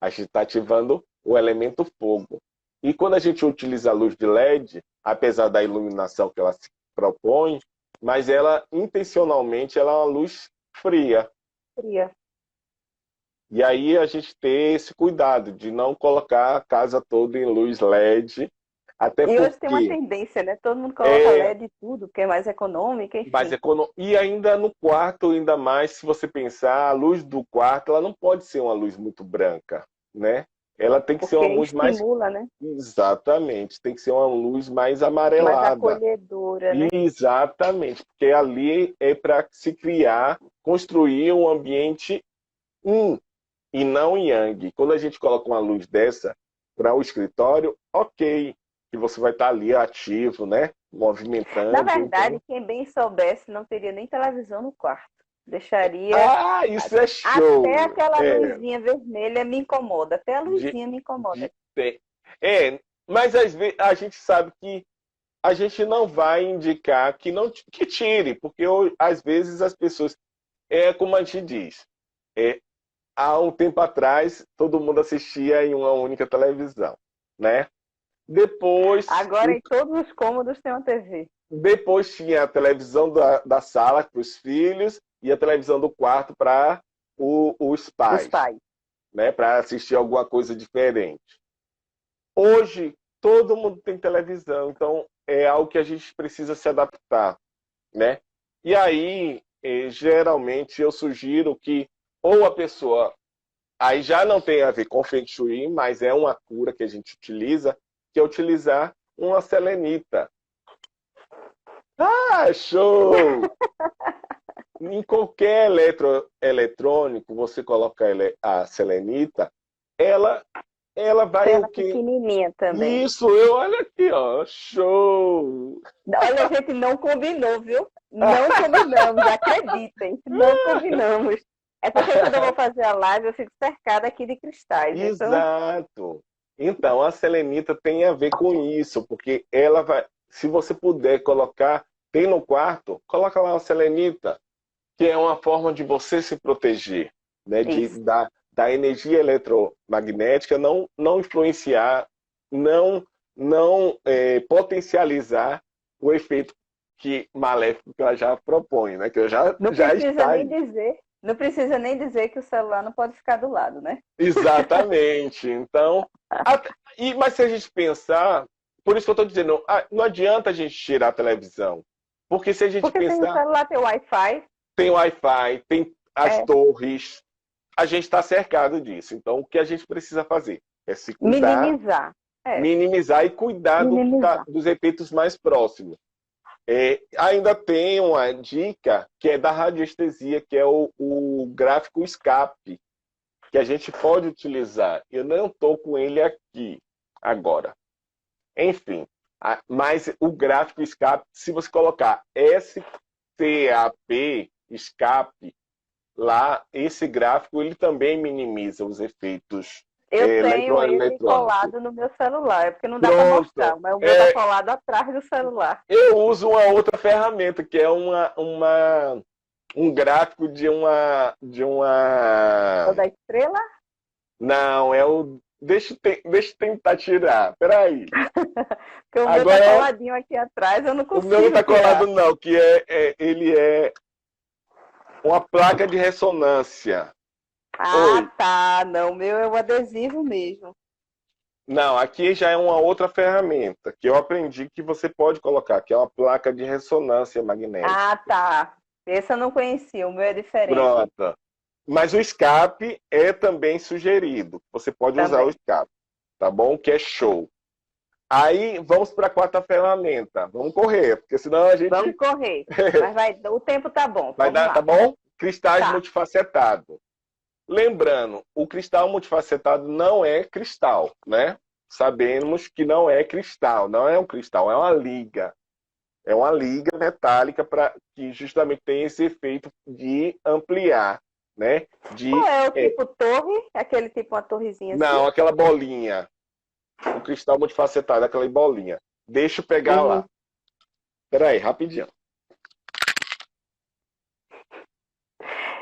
a gente está ativando o elemento fogo. E quando a gente utiliza a luz de LED, apesar da iluminação que ela se propõe, mas ela, intencionalmente, ela é uma luz fria. Fria. E aí a gente ter esse cuidado de não colocar a casa toda em luz LED, Até E hoje tem uma porque tendência, né? Todo mundo coloca é LED e tudo, que é mais econômica, mais enfim. econômico. E ainda no quarto, ainda mais, se você pensar, a luz do quarto, ela não pode ser uma luz muito branca, né? Ela tem que ser Porque uma luz mais. estimula, né? Exatamente, tem que ser uma luz mais Mais amarelada. acolhedora, né? Exatamente, porque ali é para se criar, construir um ambiente yin e não yang. Quando a gente coloca uma luz dessa para o escritório, ok, que você vai estar ali ativo, né? Na Movimentando. Então, verdade, quem bem soubesse não teria nem televisão no quarto. Deixaria isso é até show! aquela luzinha vermelha me incomoda. Até a De, luzinha me incomoda. de ter. Mas às vezes a gente sabe que a gente não vai indicar que não que tire, porque às vezes as pessoas, como a gente diz, é, há um tempo atrás todo mundo assistia em uma única televisão, né? Depois, Agora em todos os cômodos tem uma TV. depois tinha a televisão da sala para os filhos e a televisão do quarto para os Os pais, pais. né? Para assistir alguma coisa diferente. Hoje, todo mundo tem televisão, então é algo que a gente precisa se adaptar, né? E aí, geralmente, eu sugiro que ou a pessoa, aí já não tem a ver com Feng Shui, mas é uma cura que a gente utiliza, que é utilizar uma selenita. Ah, show! Em qualquer eletrônico, você coloca a selenita, ela, ela vai o Tela quê? pequenininha também. Isso, olha aqui, ó, show! Olha, a gente não combinou, viu? Não combinamos, acreditem. Não combinamos. É porque quando eu vou fazer a live, eu fico cercada aqui de cristais. Então, Exato. Então, a selenita tem a ver com isso, porque ela vai, se você puder colocar, tem no quarto, coloca lá a selenita, que é uma forma de você se proteger, né, isso. da energia eletromagnética não influenciar, não potencializar o efeito que maléfico que ela já propõe, né, que Não já precisa está nem aí. dizer, não precisa nem dizer que o celular não pode ficar do lado, né? Exatamente. Então, mas se a gente pensar, por isso que eu estou dizendo, não adianta a gente tirar a televisão. Porque se a gente Porque tem o pensar, celular, tem o Wi-Fi. tem Wi-Fi, tem as É, torres, a gente está cercado disso. Então, o que a gente precisa fazer é se cuidar, minimizar. É, minimizar e cuidar minimizar. dos efeitos mais próximos. Ainda tem uma dica que é da radiestesia, que é o gráfico escape, que a gente pode utilizar. Eu não estou com ele aqui agora. Enfim, mas o gráfico escape, se você colocar SCAP, escape, lá, esse gráfico ele também minimiza os efeitos Eu tenho ele eletroeletrônicos. colado no meu celular, é porque não dá para mostrar, Pronto. mas o meu tá colado atrás do celular. Eu uso uma outra ferramenta, que é um gráfico de É o uma. da estrela? Não, é o. Deixa eu tentar tirar. Peraí. Porque o meu tá Agora, coladinho aqui atrás, eu não o meu não consigo está tirar. colado, não, que ele é uma placa de ressonância. Ah, Oi. tá. Não, o meu é o adesivo mesmo. Não, aqui já é uma outra ferramenta que eu aprendi que você pode colocar, que é uma placa de ressonância magnética. Ah, tá. Esse eu não conhecia, o meu é diferente Pronto. Mas o escape é também sugerido. Você pode usar o também. escape, tá bom? Que é show. Aí vamos para a quarta ferramenta. Vamos correr, porque senão a gente Vamos correr. Mas o tempo tá bom. vai Vamos dar, tá lá. bom? Cristais Tá. multifacetados. Lembrando, o cristal multifacetado não é cristal, né? Sabemos que não é cristal, não é um cristal, é uma liga. É uma liga metálica para que justamente tenha esse efeito de ampliar, né? Qual De, é o tipo torre? Aquele tipo uma torrezinha assim? não, aquela bolinha. O cristal multifacetado, aquela bolinha. Deixa eu pegar Uhum. lá. Peraí, rapidinho.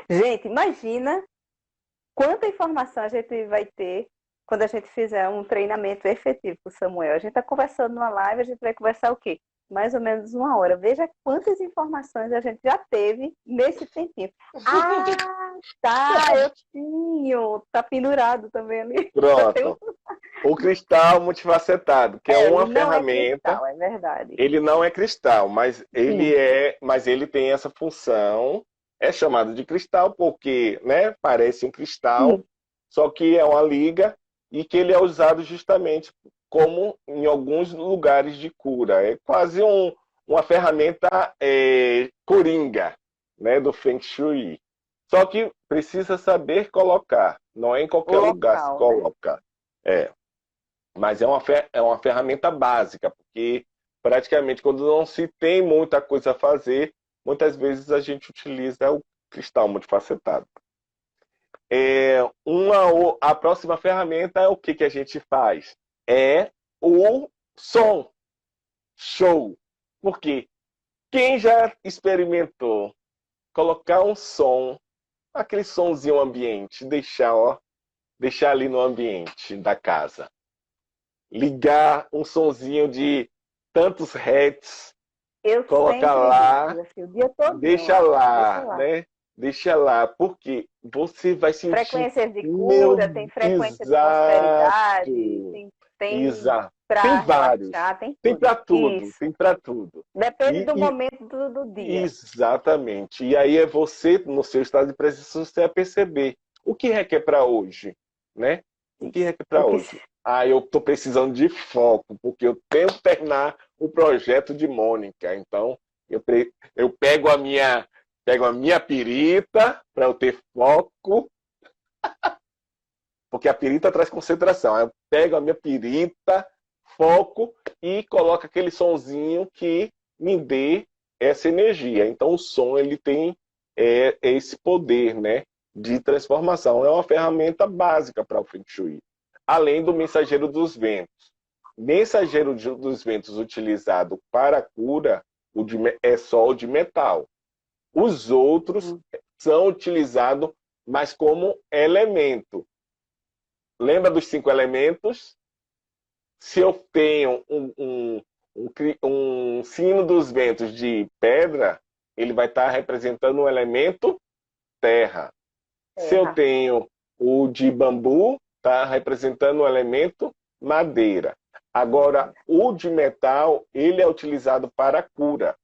Gente, imagina quanta informação a gente vai ter quando a gente fizer um treinamento efetivo com o Samuel. A gente está conversando numa live, a gente vai conversar o quê? Mais ou menos 1 hora. Veja quantas informações a gente já teve nesse tempinho. Ah, tá, eu tinha. Tá pendurado também ali. Eu tenho... Pronto. O cristal multifacetado, que é uma Ele não é ferramenta. cristal, é verdade. Ele não é cristal, Sim. mas ele tem essa função. É chamado de cristal porque, né, parece um cristal, Sim. só que é uma liga e que ele é usado justamente como em alguns lugares de cura. É quase uma ferramenta coringa, né, do Feng Shui. Só que precisa saber colocar. Não é em O qualquer lugar se local, né? coloca. É. Mas é uma ferramenta básica, porque praticamente quando não se tem muita coisa a fazer, muitas vezes a gente utiliza o cristal multifacetado. A próxima ferramenta é o que a gente faz? É o som. Show. Por quê? Quem já experimentou colocar um som, aquele sonzinho ambiente, deixar ali no ambiente da casa, ligar um sonzinho de tantos hertz, Eu colocar sempre lá, deixo, assim, o dia todinho deixa lá. Deixa lá, lá. né? Deixa lá, porque você vai sentir, Frequências de cura, meu, tem frequência de exato, prosperidade, tem exato. Tem para vários, relaxar, tem tudo. tem Isso. para tudo. Depende E, do e- momento do dia. exatamente. E aí é você, no seu estado de presença, você a perceber o que requer para hoje, né? O que requer O para que hoje? Ah, eu estou precisando de foco, porque eu tenho que terminar o projeto de Mônica. Então, eu pego a minha pirita para eu ter foco, porque a pirita traz concentração. Aí eu pego a minha pirita, foco e coloco aquele sonzinho que me dê essa energia. Então, o som ele tem esse poder, né, de transformação. É uma ferramenta básica para o Feng Shui. Além do mensageiro dos ventos. Mensageiro dos ventos utilizado para a cura é só o de metal. Os outros Hum. são utilizados, mas como elemento. Lembra dos 5 elementos? Se eu tenho um sino dos ventos de pedra, ele vai estar representando o elemento terra. Se eu Terra. tenho o de bambu, está representando o elemento madeira. Agora, o de metal, ele é utilizado para cura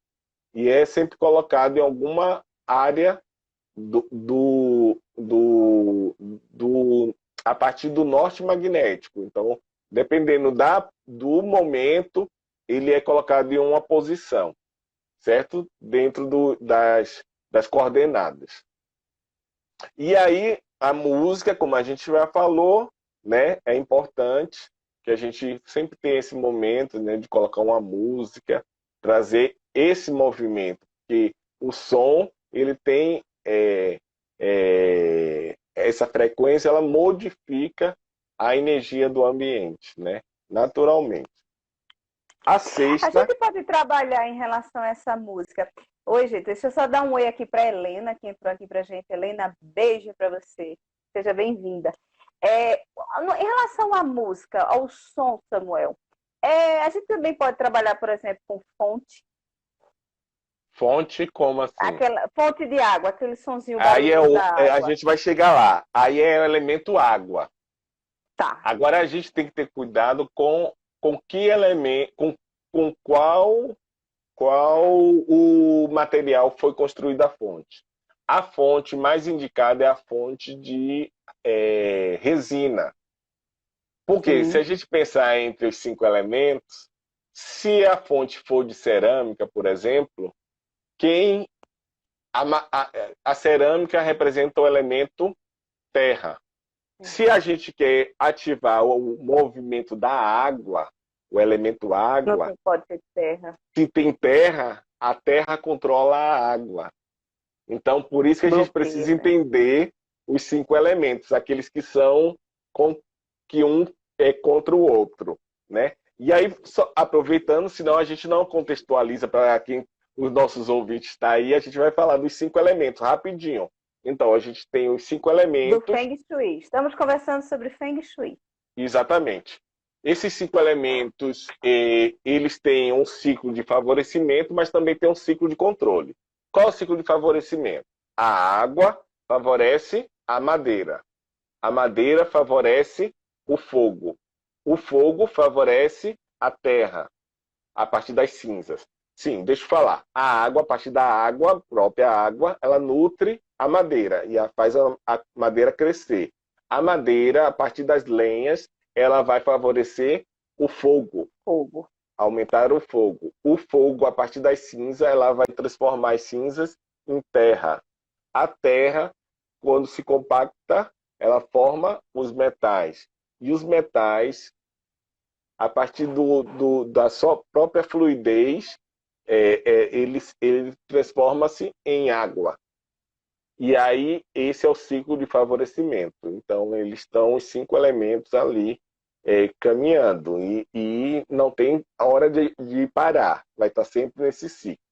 e é sempre colocado em alguma área a partir do norte magnético. Então, dependendo do momento, ele é colocado em uma posição, certo? Dentro das coordenadas. E aí, a música, como a gente já falou, né, é importante que a gente sempre tenha esse momento, né, de colocar uma música, trazer esse movimento, porque o som, ele tem essa frequência, ela modifica a energia do ambiente, né, naturalmente. A A sexta, gente pode trabalhar em relação a essa música. Oi, gente, deixa eu só dar um oi aqui para Helena, que entrou aqui para gente. Helena, beijo para você. Seja bem-vinda. Em relação à música, ao som, Samuel, a gente também pode trabalhar, por exemplo, com fonte, fonte, como assim? aquela fonte de água, aquele sonzinho, o Aí barulhinho da a água. gente vai chegar lá. Aí é o elemento água. Tá. Agora a gente tem que ter cuidado com que elemento, com qual o material foi construída a fonte. A fonte mais indicada é a fonte de resina. Porque se Sim. a gente pensar entre os 5 elementos, se a fonte for de cerâmica, por exemplo, quem a cerâmica representa o elemento terra. Se a gente quer ativar o movimento da água, o elemento Não água, pode ser terra. se tem terra, a terra controla a água. Então, por isso que a gente precisa Bloqueia, né? entender os 5 elementos, aqueles que são que um é contra o outro, né? E aí, aproveitando, senão a gente não contextualiza para quem os nossos ouvintes estão aí, a gente vai falar dos 5 elementos rapidinho. Então, a gente tem os 5 Do elementos. Feng Shui. Estamos conversando sobre Feng Shui. Exatamente. Esses 5 elementos, eles têm um ciclo de favorecimento, mas também tem um ciclo de controle. Qual é o ciclo de favorecimento? A água favorece a madeira. A madeira favorece o fogo. O fogo favorece a terra a partir das cinzas. Sim, deixa eu falar. A água, a partir da água, a própria água, ela nutre a madeira e faz a madeira crescer. A madeira, a partir das lenhas, ela vai favorecer o fogo, Fogo. aumentar o fogo. O fogo, a partir das cinzas, ela vai transformar as cinzas em terra. A terra, quando se compacta, ela forma os metais. E os metais, a partir da sua própria fluidez, ele transforma-se em água. E aí, esse é o ciclo de favorecimento. Então, eles estão os 5 elementos ali caminhando. E não tem hora de parar. Vai estar sempre nesse ciclo.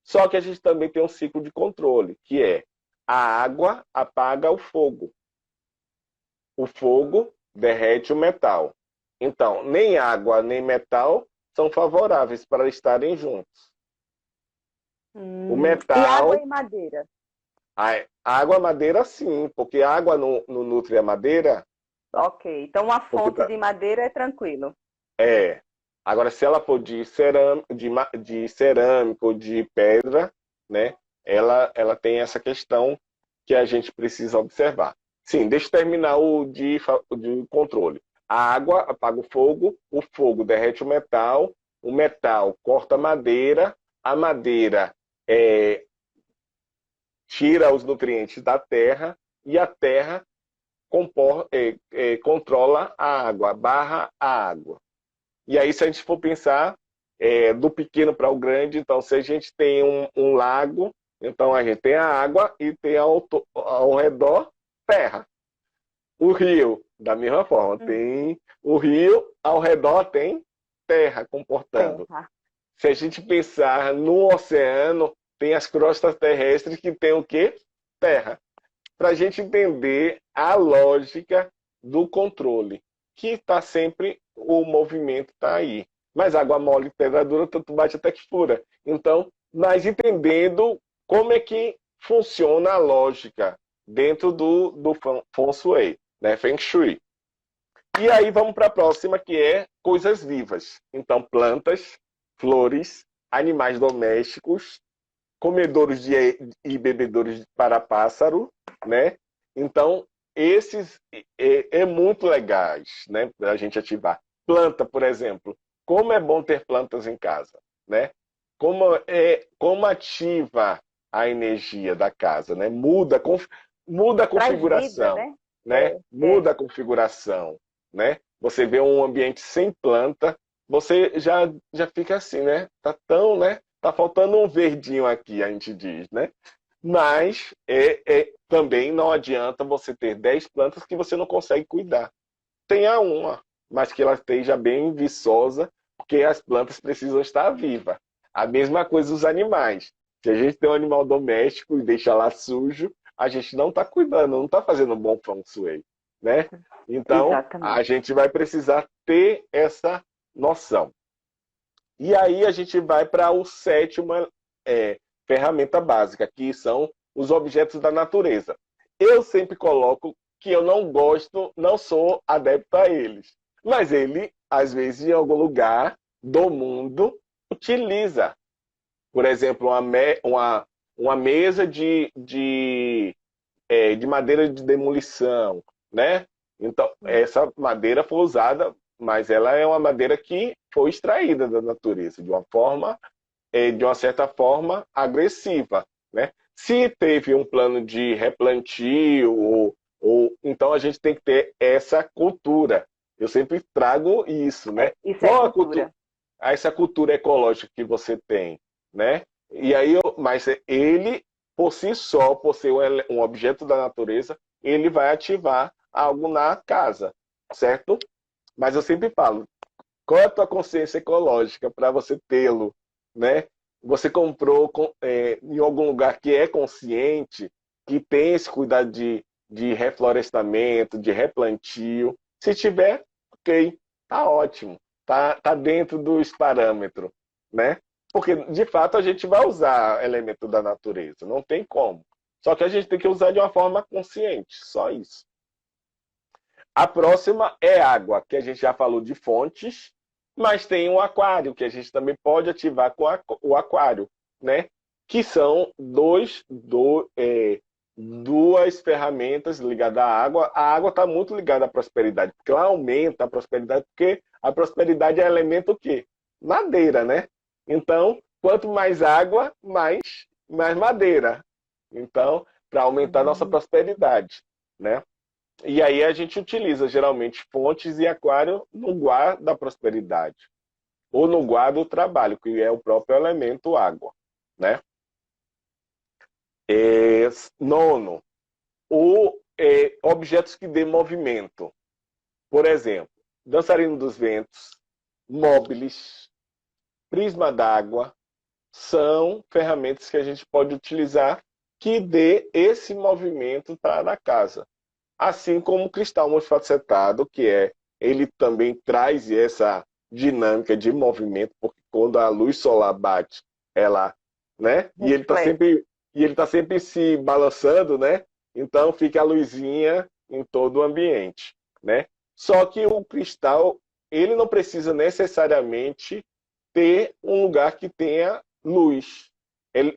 Só que a gente também tem um ciclo de controle, que é a água apaga o fogo. O fogo derrete o metal. Então, nem água nem metal são favoráveis para estarem juntos. O E metal, água e madeira? a água, madeira, sim, porque a água não nutre a madeira. Ok, então uma Porque fonte de madeira é tranquilo. é. Agora, se ela for de cerâmica ou de pedra, né, ela tem essa questão que a gente precisa observar. Sim, deixa eu terminar o de controle. A água apaga o fogo derrete o metal corta a madeira é, tira os nutrientes da terra e a terra controla a água, barra a água. E aí, se a gente for pensar do pequeno para o grande, então, se a gente tem um lago, então a gente tem a água e tem ao redor terra. O rio, da mesma forma, tem o rio, ao redor tem terra comportando. Terra. Se a gente pensar no oceano, tem as crostas terrestres que tem o quê? Terra. Para a gente entender a lógica do controle, que está sempre, o movimento está aí. Mas água mole e pedra dura, tanto bate até que fura. Então, nós entendendo como é que funciona a lógica dentro do Feng Shui, né? Feng Shui. E aí vamos para a próxima, que é coisas vivas. Então, plantas, flores, animais domésticos, comedouros e bebedouros para pássaro, né? Então, esses muito legais, né? Para a gente ativar. Planta, por exemplo. Como é bom ter plantas em casa, né? Como ativa a energia da casa, né? Muda a Traz vida, configuração, né? né? Muda a configuração, né? Você vê um ambiente sem planta, você já fica assim, né? Tá tão, né? Tá faltando um verdinho aqui, a gente diz, né? Mas também não adianta você ter 10 plantas que você não consegue cuidar. Tenha uma, mas que ela esteja bem viçosa, porque as plantas precisam estar vivas. A mesma coisa os animais. Se a gente tem um animal doméstico e deixa lá sujo, a gente não está cuidando, não está fazendo um bom feng shui, né? Então, a Exatamente. gente vai precisar ter essa noção. E aí a gente vai para o sétimo ferramenta básica, que são os objetos da natureza. Eu sempre coloco que eu não gosto, não sou adepto a eles. Mas ele, às vezes, em algum lugar do mundo, utiliza. Por exemplo, uma mesa de madeira de demolição, né? Então, essa madeira foi usada, mas ela é uma madeira que foi extraída da natureza de uma forma, de uma certa forma, agressiva, né? Se teve um plano de replantio, então a gente tem que ter essa cultura. Eu sempre trago isso, né? Isso é Qual a cultura? cultura. Essa cultura ecológica que você tem, né? E aí, mas ele, por si só, por ser um objeto da natureza, ele vai ativar algo na casa, certo? Mas eu sempre falo, qual é a tua consciência ecológica para você tê-lo, né? Você comprou em algum lugar que é consciente, que tem esse cuidado de reflorestamento, de replantio. Se tiver, ok, tá ótimo, tá dentro dos parâmetros, né? Porque, de fato, a gente vai usar elemento da natureza, não tem como. Só que a gente tem que usar de uma forma consciente, só isso. A próxima é água, que a gente já falou de fontes, mas tem um aquário, que a gente também pode ativar com o aquário, né? Que são duas ferramentas ligadas à água. A água está muito ligada à prosperidade, porque ela aumenta a prosperidade, porque a prosperidade é elemento o quê? Madeira, né? Então, quanto mais água, mais madeira. Então, para aumentar a nossa Hum, prosperidade, né? E aí a gente utiliza geralmente fontes e aquário no guar da prosperidade ou no guar do trabalho, que é o próprio elemento água, né? Nono, objetos que dêem movimento. Por exemplo, dançarino dos ventos, móveis, prisma d'água, são ferramentas que a gente pode utilizar que dê esse movimento para a casa. Assim como o cristal multifacetado, ele também traz essa dinâmica de movimento, porque quando a luz solar bate, ela, né? reflete. E ele tá sempre se balançando, né? Então fica a luzinha em todo o ambiente, né? Só que o cristal, ele não precisa necessariamente ter um lugar que tenha luz,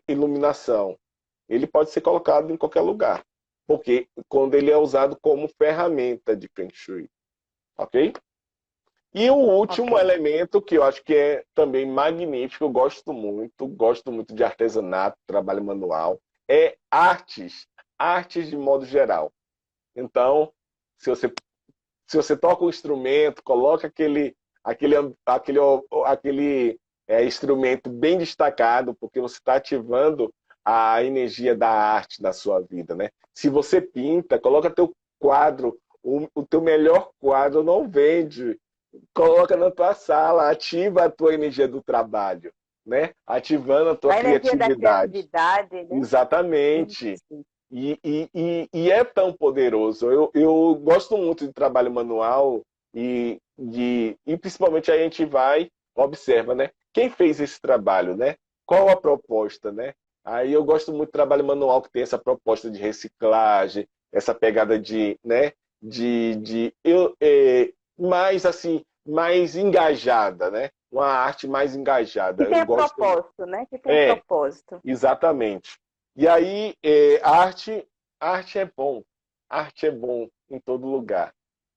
iluminação. Ele pode ser colocado em qualquer lugar, porque quando ele é usado como ferramenta de Feng Shui, ok? E o Ok. último elemento que eu acho que é também magnífico, eu gosto muito de artesanato, trabalho manual, é artes de modo geral. Então, se você, se você toca um instrumento, coloca aquele, aquele, aquele instrumento bem destacado, porque você está ativando a energia da arte na sua vida, né? Se você pinta, coloca teu quadro, o teu melhor quadro não vende, coloca na tua sala, ativa a tua energia do trabalho, né? Ativando a tua A energia da criatividade. criatividade, né? Exatamente. Isso. E é tão poderoso. Eu gosto muito de trabalho manual e principalmente a gente vai, observa, né? Quem fez esse trabalho, né? Qual a proposta, né? Aí eu gosto muito de trabalho manual que tem essa proposta de reciclagem, essa pegada de, né? Mais assim, mais engajada, né? Uma arte mais engajada. Que Eu tenha gosto. propósito, né? Que tenha É, propósito. exatamente. E aí, arte é bom. Arte é bom em todo lugar,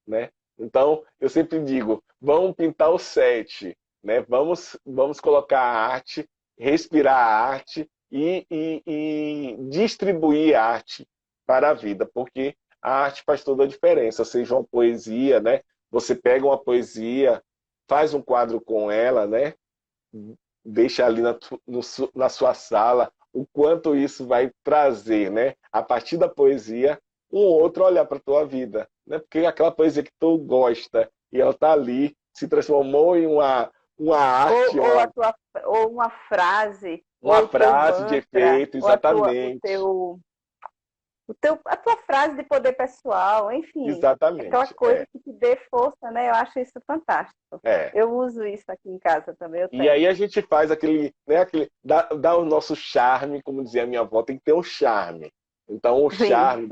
né? Então, eu sempre digo, vamos pintar o set, né? Vamos colocar a arte, respirar a arte e distribuir a arte para a vida, porque a arte faz toda a diferença, seja uma poesia, né? Você pega uma poesia, faz um quadro com ela, né? Deixa ali na sua sala, o quanto isso vai trazer, né? A partir da poesia, um outro olhar para a tua vida, né? Porque aquela poesia que tu gosta e ela tá ali, se transformou em uma arte, Ou, a tua, ou uma frase, uma ou o teu frase de mantra, efeito, ou a tua, exatamente, a tua frase de poder pessoal, enfim, aquela exatamente, coisa que te dê força, né? Eu acho isso fantástico. é. Eu uso isso aqui em casa também, eu E tenho. aí a gente faz dá o nosso charme, como dizia a minha avó, tem que ter um charme. Então o Sim, charme,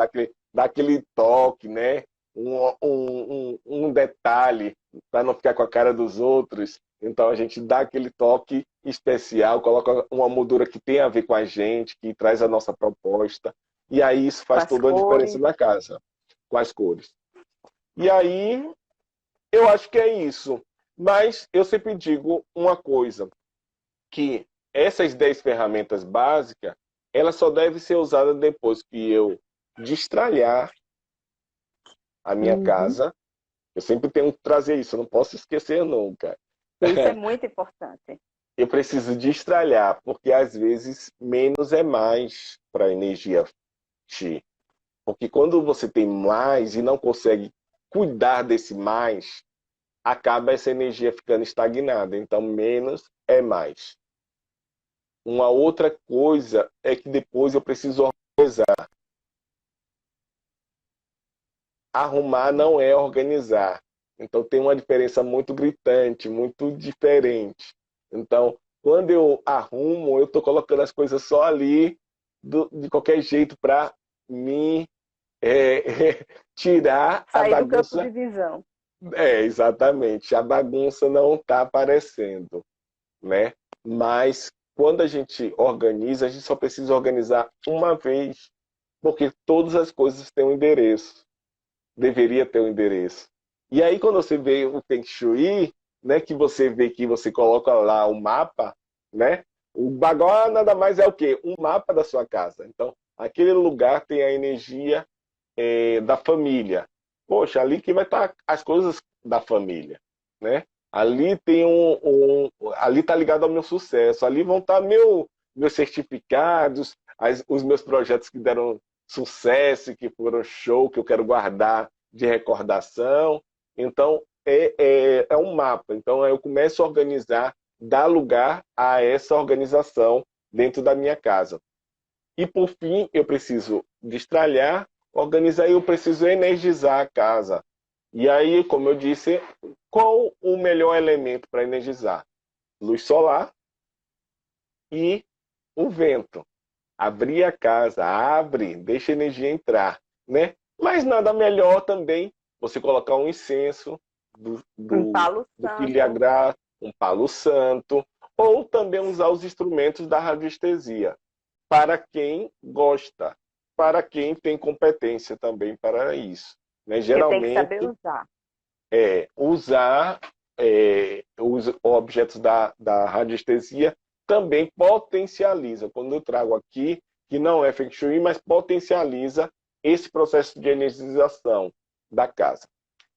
dá aquele toque, né? Um detalhe para não ficar com a cara dos outros. Então a gente dá aquele toque especial, coloca uma moldura que tem a ver com a gente, que traz a nossa proposta. E aí isso com faz as toda a diferença cores. na casa, com as cores. E aí eu acho que é isso. Mas eu sempre digo uma coisa que essas 10 ferramentas básicas, ela só deve ser usada depois que eu destralhar a minha Uhum. casa. Eu sempre tenho que trazer isso, eu não posso esquecer nunca. Isso é muito importante. Eu preciso destralhar, porque às vezes menos é mais para a energia Ti. Porque quando você tem mais e não consegue cuidar desse mais, acaba essa energia ficando estagnada. Então, menos é mais. Uma outra coisa é que depois eu preciso organizar. Arrumar não é organizar. Então tem uma diferença muito gritante, muito diferente. Então, quando eu arrumo, eu estou colocando as coisas só ali de qualquer jeito para me tirar a Sair do campo de bagunça. visão. Exatamente. A bagunça não está aparecendo, né? Mas quando a gente organiza, a gente só precisa organizar uma vez, porque todas as coisas têm um endereço. Deveria ter um endereço. E aí, quando você vê o Feng Shui, né, que você vê que você coloca lá o mapa, né? O Bagó nada mais é o quê? Um mapa da sua casa. Então, aquele lugar tem a energia da família. Poxa, ali que vai estar as coisas da família, né? Ali tem ali está ligado ao meu sucesso. Ali vão estar meus certificados, os meus projetos que deram sucesso, que foram show, que eu quero guardar de recordação. Então é um mapa. Então eu começo a organizar, dar lugar a essa organização dentro da minha casa. E por fim, eu preciso destralhar, organizar e eu preciso energizar a casa. E aí, como eu disse, qual o melhor elemento para energizar? Luz solar e o vento. Abrir a casa, abre, deixa a energia entrar, né? Mas nada melhor também você colocar um incenso do, Um do, palo do santo. filigrana, um palo santo, ou também usar os instrumentos da radiestesia para quem gosta, para quem tem competência também para isso. Né? Que tem que saber Geralmente, usar. usar os objetos da radiestesia também potencializa. Quando eu trago aqui, que não é Feng Shui, mas potencializa esse processo de energização da casa.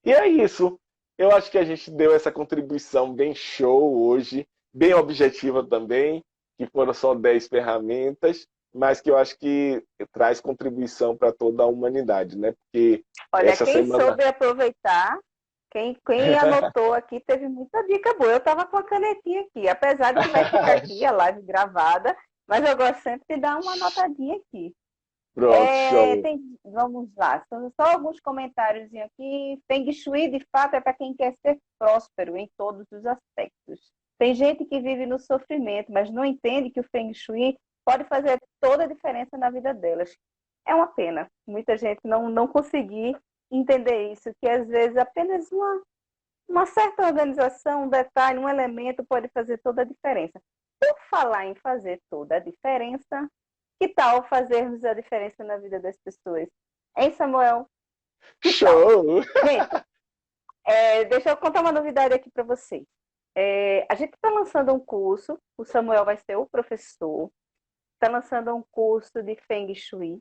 E é isso. Eu acho que a gente deu essa contribuição bem show hoje, bem objetiva também, que foram só 10 ferramentas, mas que eu acho que traz contribuição para toda a humanidade, né? Porque Olha, essa quem semana. soube aproveitar, quem anotou aqui, teve muita dica boa. Eu estava com a canetinha aqui, apesar de que vai ficar aqui a live gravada, mas eu gosto sempre de dar uma anotadinha aqui. Pronto, show. Vamos lá, são só alguns comentários aqui. Feng Shui, de fato, é para quem quer ser próspero em todos os aspectos. Tem gente que vive no sofrimento, mas não entende que o Feng Shui pode fazer toda a diferença na vida delas. É uma pena muita gente não conseguir entender isso, que às vezes apenas uma certa organização, um detalhe, um elemento pode fazer toda a diferença. Por falar em fazer toda a diferença, que tal fazermos a diferença na vida das pessoas? Hein, Samuel? Que tal? Show! Gente, deixa eu contar uma novidade aqui para vocês. A gente está lançando um curso, o Samuel vai ser o professor, está lançando um curso de Feng Shui.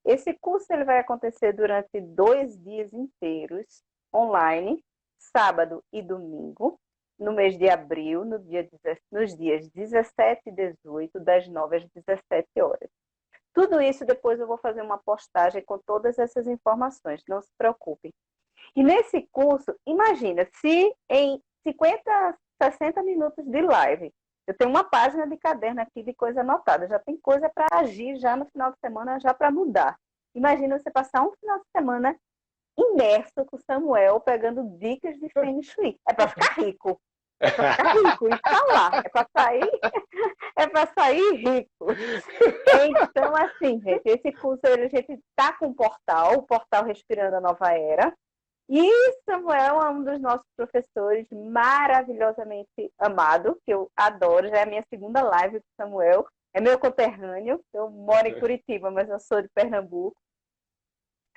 Esse curso ele vai acontecer durante 2 dias inteiros, online, sábado e domingo, no mês de abril, nos dias 17 e 18, das 9 às 17 horas. Tudo isso depois eu vou fazer uma postagem com todas essas informações, não se preocupem. E nesse curso, imagina, se em 50, 60 minutos de live, eu tenho uma página de caderno aqui de coisa anotada, já tem coisa para agir já no final de semana, já para mudar. Imagina você passar um final de semana imerso com o Samuel, pegando dicas de Feng Shui. É para ficar rico. É para ficar rico e falar. É para sair rico. Então, assim, gente, esse curso a gente está com o portal Respirando a Nova Era. E Samuel é um dos nossos professores maravilhosamente amado, que eu adoro. Já é a minha segunda live com Samuel. É meu conterrâneo. Eu moro em Curitiba, mas eu sou de Pernambuco.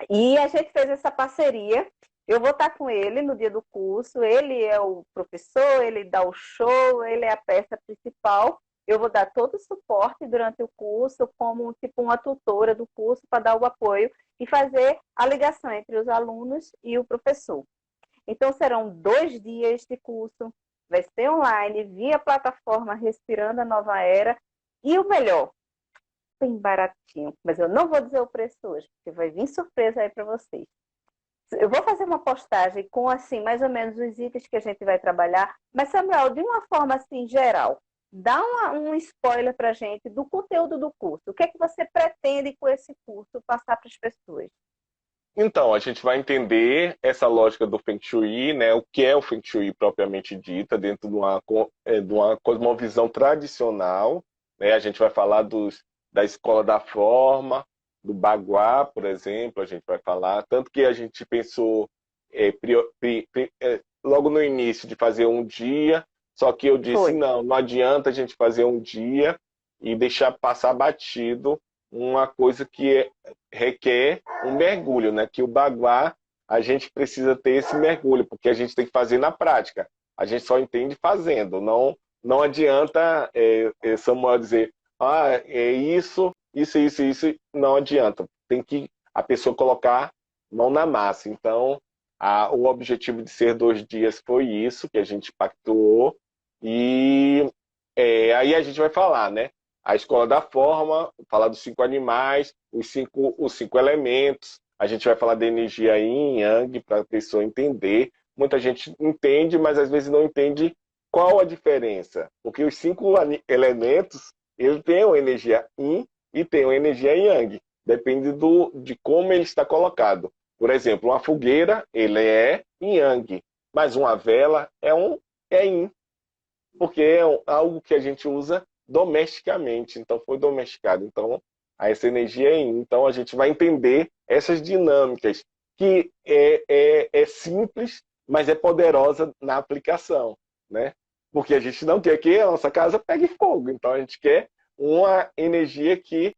E a gente fez essa parceria. Eu vou estar com ele no dia do curso. Ele é o professor, ele dá o show, ele é a peça principal. Eu vou dar todo o suporte durante o curso, como tipo uma tutora do curso, para dar o apoio e fazer a ligação entre os alunos e o professor. Então, serão 2 dias de curso, vai ser online, via plataforma Respirando a Nova Era. E o melhor, bem baratinho, mas eu não vou dizer o preço hoje, porque vai vir surpresa aí para vocês. Eu vou fazer uma postagem com, assim, mais ou menos os itens que a gente vai trabalhar, mas, Samuel, de uma forma, assim, geral, dá um spoiler para a gente do conteúdo do curso. O que é que você pretende com esse curso passar para as pessoas? Então, a gente vai entender essa lógica do Feng Shui, né? O que é o Feng Shui propriamente dita, dentro de uma cosmovisão tradicional. Né? A gente vai falar da escola da forma, do baguá, por exemplo, a gente vai falar. Tanto que a gente pensou logo no início de fazer um dia, só que eu disse, Foi. não adianta a gente fazer um dia e deixar passar batido uma coisa que requer um mergulho, né? Que o baguá, a gente precisa ter esse mergulho, porque a gente tem que fazer na prática. A gente só entende fazendo, não adianta Samuel dizer, é isso, não adianta. Tem que a pessoa colocar mão na massa. Então, o objetivo de ser 2 dias foi isso, que a gente pactuou. E aí a gente vai falar, né? A escola da forma, falar dos 5 animais, os cinco elementos. A gente vai falar da energia yin, yang, para a pessoa entender. Muita gente entende, mas às vezes não entende qual a diferença. Porque os 5 elementos, ele tem uma energia yin e tem uma energia yang. Depende de como ele está colocado. Por exemplo, uma fogueira, ele é yang, mas uma vela é yin, porque é algo que a gente usa domesticamente, então foi domesticado. Então, essa energia é yin. Então, a gente vai entender essas dinâmicas, que é simples, mas é poderosa na aplicação, né? Porque a gente não quer que a nossa casa pegue fogo, então a gente quer uma energia que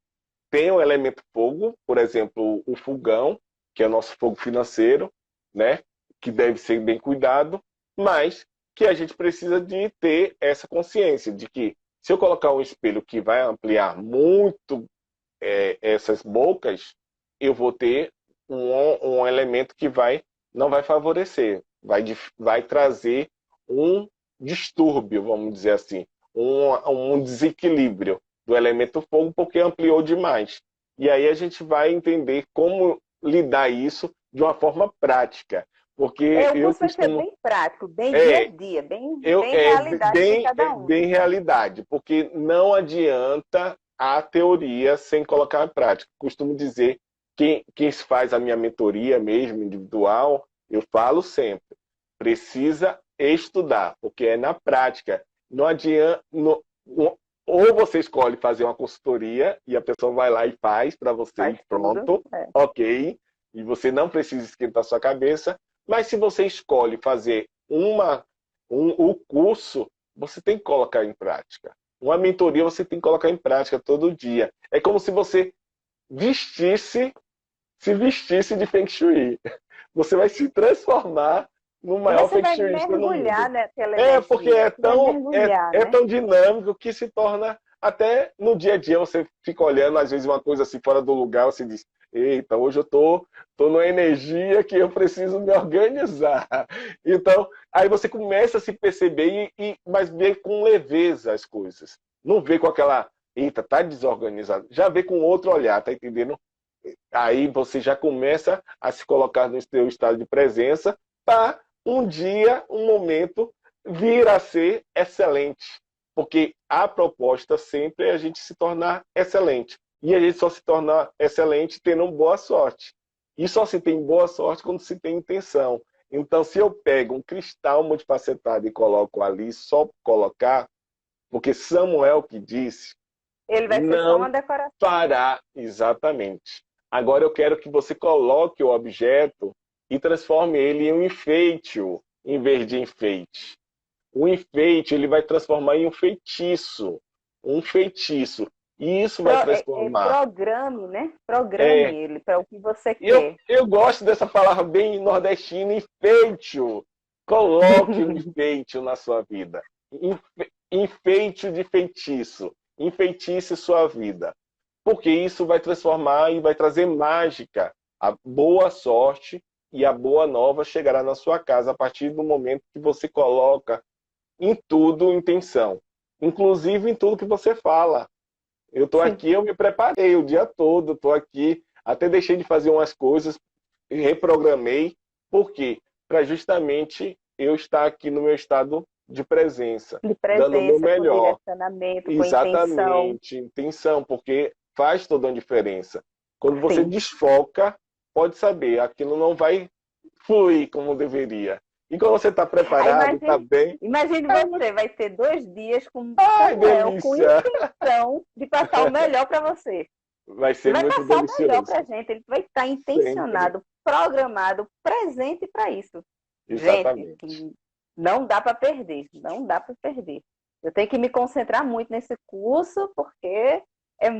tem o elemento fogo, por exemplo, o fogão, que é o nosso fogo financeiro, né? Que deve ser bem cuidado, mas que a gente precisa de ter essa consciência de que se eu colocar um espelho que vai ampliar muito essas bocas, eu vou ter um elemento que não vai favorecer, vai trazer um distúrbio, vamos dizer assim, um desequilíbrio do elemento fogo, porque ampliou demais. E aí a gente vai entender como lidar isso de uma forma prática. Porque O curso vai ser bem prático, bem dia a dia, bem realidade de cada um. Bem realidade, porque não adianta a teoria sem colocar em prática. Costumo dizer, quem faz a minha mentoria mesmo, individual, eu falo sempre, precisa estudar, porque é na prática. Não adianta... ou você escolhe fazer uma consultoria e a pessoa vai lá e faz para você e pronto, ok, e você não precisa esquentar sua cabeça, mas se você escolhe fazer o curso, você tem que colocar em prática. Uma mentoria você tem que colocar em prática todo dia. É como se você se vestisse de Feng Shui. Você vai se transformar no maior Feng Shuiista do mundo. Né, porque é tão dinâmico que se torna, até no dia a dia, você fica olhando, às vezes, uma coisa assim fora do lugar, você diz, eita, hoje eu tô numa energia que eu preciso me organizar. Então, aí você começa a se perceber, mas vê com leveza as coisas. Não vê com aquela, eita, tá desorganizado. Já vê com outro olhar, tá entendendo? Aí você já começa a se colocar no seu estado de presença para um dia, um momento, vir a ser excelente. Porque a proposta sempre é a gente se tornar excelente. E a gente só se torna excelente tendo boa sorte. E só se tem boa sorte quando se tem intenção. Então, se eu pego um cristal multifacetado e coloco ali, só colocar, porque Samuel que disse, ele vai ser só uma decoração. Fará, exatamente. Agora eu quero que você coloque o objeto e transforme ele em um enfeite, em vez de enfeite. O enfeite, ele vai transformar em um feitiço. Um feitiço. E isso vai transformar. Programe, né? Programe ele para o que você quer. Eu gosto dessa palavra bem nordestina, enfeite. Coloque o enfeite na sua vida. Enfeite de feitiço. Enfeitice sua vida. Porque isso vai transformar e vai trazer mágica. A boa sorte e a boa nova chegará na sua casa a partir do momento que você coloca em tudo intenção. Inclusive em tudo que você fala. Eu estou aqui, eu me preparei o dia todo, estou aqui, até deixei de fazer umas coisas, reprogramei. Por quê? Para justamente eu estar aqui no meu estado de presença, dando o meu melhor. Com direcionamento, exatamente, intenção, porque faz toda a diferença. Quando você desfoca, pode saber, aquilo não vai fluir como deveria. E quando você está preparado, está bem... Imagine você, vai ter 2 dias com Samuel, com intenção de passar o melhor para você. Vai Ele ser vai muito passar o melhor delicioso. para a gente, ele vai estar Sempre. intencionado, programado, presente para isso. Gente, Exatamente. não dá para perder, não dá para perder. Eu tenho que me concentrar muito nesse curso, porque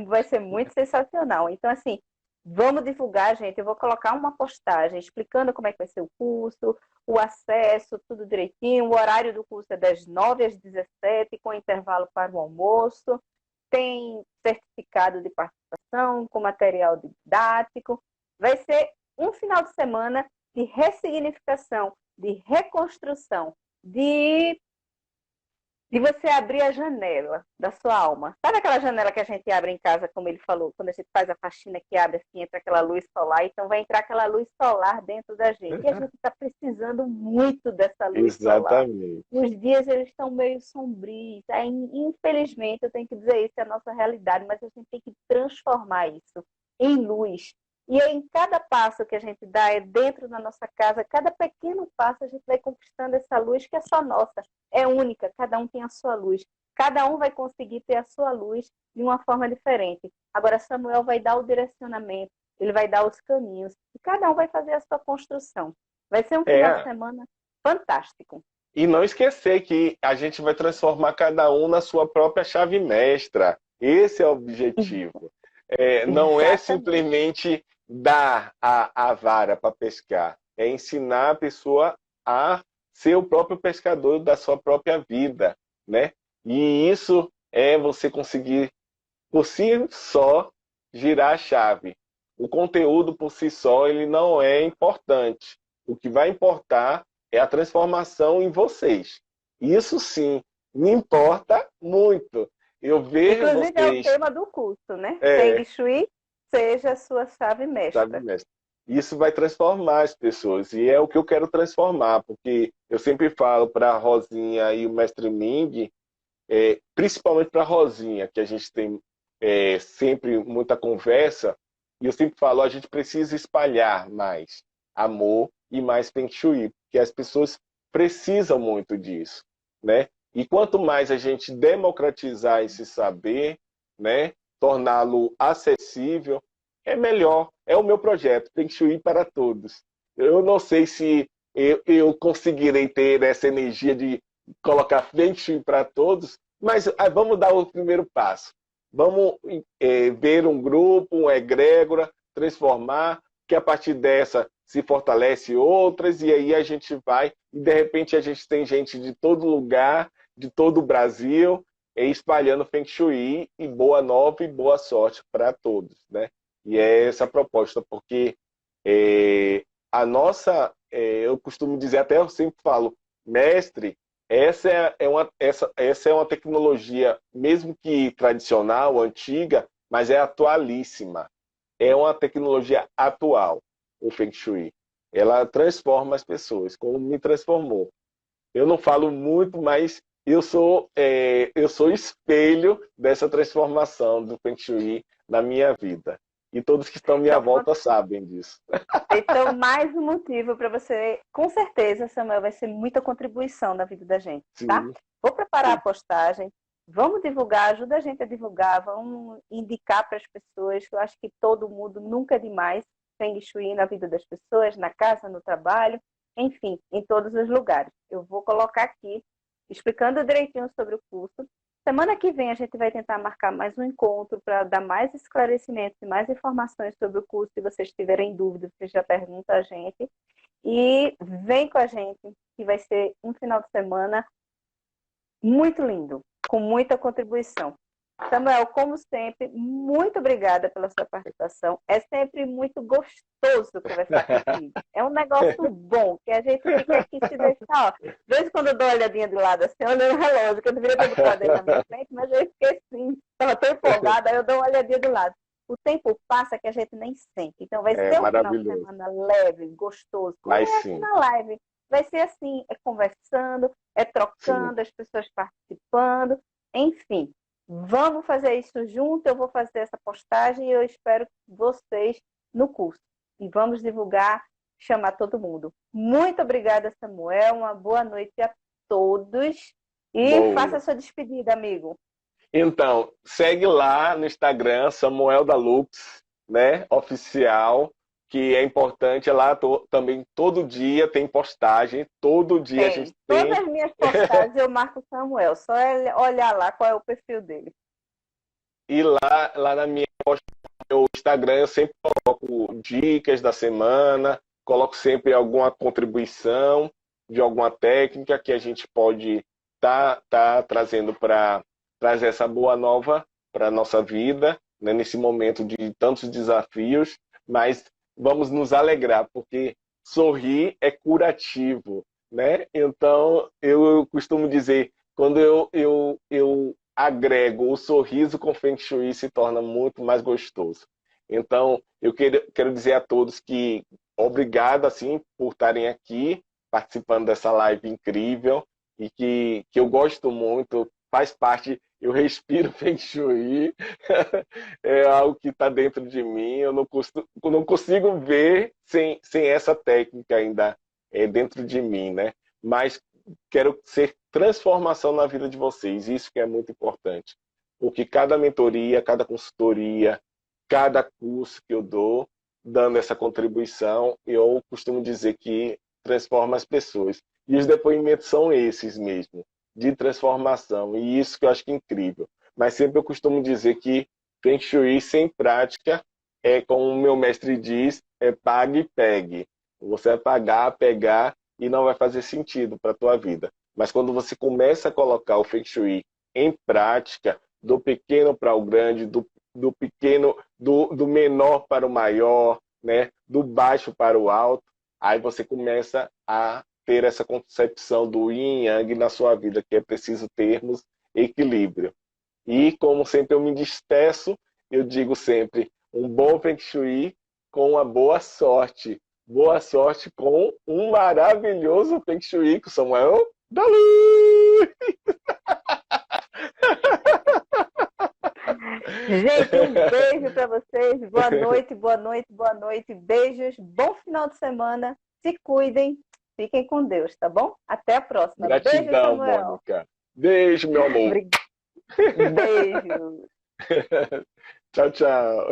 vai ser muito sensacional. Então, assim, vamos divulgar, gente. Eu vou colocar uma postagem explicando como é que vai ser o curso, o acesso, tudo direitinho. O horário do curso é das 9 às 17, com intervalo para o almoço. Tem certificado de participação, com material didático. Vai ser um final de semana de ressignificação, de reconstrução, de você abrir a janela da sua alma. Sabe aquela janela que a gente abre em casa, como ele falou, quando a gente faz a faxina que abre assim, entra aquela luz solar, então vai entrar aquela luz solar dentro da gente. E a gente está precisando muito dessa luz solar. Exatamente. Os dias eles estão meio sombrios. Aí, infelizmente, eu tenho que dizer isso, é a nossa realidade, mas a gente tem que transformar isso em luz. E em cada passo que a gente dá é dentro da nossa casa, cada pequeno passo a gente vai conquistando essa luz que é só nossa, é única, cada um tem a sua luz. Cada um vai conseguir ter a sua luz de uma forma diferente. Agora, Samuel vai dar o direcionamento, ele vai dar os caminhos, e cada um vai fazer a sua construção. Vai ser um final de É, semana fantástico. e não esquecer que a gente vai transformar cada um na sua própria chave mestra. Esse é o objetivo. Não é Exatamente. simplesmente dar a vara para pescar, é ensinar a pessoa a ser o próprio pescador da sua própria vida, né? E isso é você conseguir, por si só, girar a chave. O conteúdo por si só, ele não é importante. O que vai importar é a transformação em vocês. Isso sim, me importa muito. Eu vejo Inclusive, é o vocês, tema do curso, né? Feng é, Shui seja a sua chave sabe, mestra. mestre? Isso vai transformar as pessoas. E é o que eu quero transformar, porque eu sempre falo para a Rosinha e o mestre Ming, principalmente para a Rosinha, que a gente tem sempre muita conversa, e eu sempre falo, a gente precisa espalhar mais amor e mais Feng Shui, porque as pessoas precisam muito disso, né? E quanto mais a gente democratizar esse saber, né, torná-lo acessível, é melhor. É o meu projeto, Feng Shui para todos. Eu não sei se eu conseguirei ter essa energia de colocar Feng Shui para todos, mas vamos dar o primeiro passo. Vamos ver um grupo, uma egrégora, transformar, que a partir dessa se fortalece outras, e aí a gente vai, e de repente a gente tem gente de todo lugar, de todo o Brasil, espalhando Feng Shui, e boa nova e boa sorte para todos, né? E é essa a proposta, porque a nossa, eu costumo dizer, até eu sempre falo, mestre, essa é uma tecnologia, mesmo que tradicional, antiga, mas é atualíssima. É uma tecnologia atual, o Feng Shui. Ela transforma as pessoas, como me transformou. Eu não falo muito, mas eu sou espelho dessa transformação do Feng Shui na minha vida. E todos que estão à minha Então, volta sabem disso. então, mais um motivo para você, com certeza, Samuel, vai ser muita contribuição na vida da gente, tá? Sim, Vou preparar a sim, postagem, vamos divulgar, ajuda a gente a divulgar, vamos indicar para as pessoas, que eu acho que todo mundo nunca é demais, Feng Shui na vida das pessoas, na casa, no trabalho, enfim, em todos os lugares. Eu vou colocar aqui, explicando direitinho sobre o curso. Semana que vem a gente vai tentar marcar mais um encontro para dar mais esclarecimentos e mais informações sobre o curso. Se vocês tiverem dúvidas, vocês já perguntam a gente. E vem com a gente, que vai ser um final de semana muito lindo, com muita contribuição. Samuel, como sempre, muito obrigada pela sua participação. É sempre muito gostoso conversar contigo. É um negócio bom, que a gente fica aqui se deixar. Ó. De vez em quando eu dou uma olhadinha de lado, assim, olhando o relógio, que eu deveria ter botado ele na minha frente, mas eu esqueci. Estava tão empolgada, aí eu dou uma olhadinha de lado. O tempo passa que a gente nem sente. Então, vai é ser um final de maravilhoso. semana leve, gostoso, como Mas é aqui sim, na live. Vai ser assim, é conversando, é sim. trocando, as pessoas participando, enfim. Vamos fazer isso junto, eu vou fazer essa postagem e eu espero vocês no curso. E vamos divulgar, chamar todo mundo. Muito obrigada, Samuel. Uma boa noite a todos. E faça Boa. a sua despedida, amigo. Então, segue lá no Instagram, Samuel da Lux, né? Oficial, que é importante. É lá também todo dia tem postagem, todo dia a gente Tem. Todas tem. as minhas postagens eu marco o Samuel. Só ele olhar lá qual é o perfil dele. E lá na minha meu Instagram eu sempre coloco dicas da semana, coloco sempre alguma contribuição de alguma técnica que a gente pode tá trazendo para trazer essa boa nova para a nossa vida, né, nesse momento de tantos desafios, mas vamos nos alegrar, porque sorrir é curativo, né? Então, eu costumo dizer, quando eu agrego o sorriso com Feng Shui, se torna muito mais gostoso. Então, eu quero dizer a todos que obrigado assim por estarem aqui participando dessa live incrível e que eu gosto muito, faz parte, eu respiro Feng Shui, é algo que está dentro de mim, eu não consigo ver sem essa técnica ainda dentro de mim, né? Mas quero ser transformação na vida de vocês, isso que é muito importante. Porque cada mentoria, cada consultoria, cada curso que eu dou, dando essa contribuição, eu costumo dizer que transforma as pessoas. E os depoimentos são esses mesmo, de transformação. E isso que eu acho que é incrível. Mas sempre eu costumo dizer que Feng Shui sem prática é, como o meu mestre diz, é pague e pegue. Você vai pagar, pegar e não vai fazer sentido para a tua vida. Mas quando você começa a colocar o Feng Shui em prática, do pequeno para o grande, do pequeno, do menor para o maior, né? Do baixo para o alto, aí você começa a ter essa concepção do yin e yang na sua vida, que é preciso termos equilíbrio. E como sempre eu me despeço, eu digo sempre um bom Feng Shui com uma boa sorte. Boa sorte com um maravilhoso Feng Shui com Samuel da Luz! Gente, um beijo para vocês. Boa noite, boa noite, boa noite. Beijos, bom final de semana. Se cuidem, fiquem com Deus, tá bom? Até a próxima. Beijo, Gratidão, Samuel. Mônica. Beijo, meu amor. Beijo. Tchau, tchau.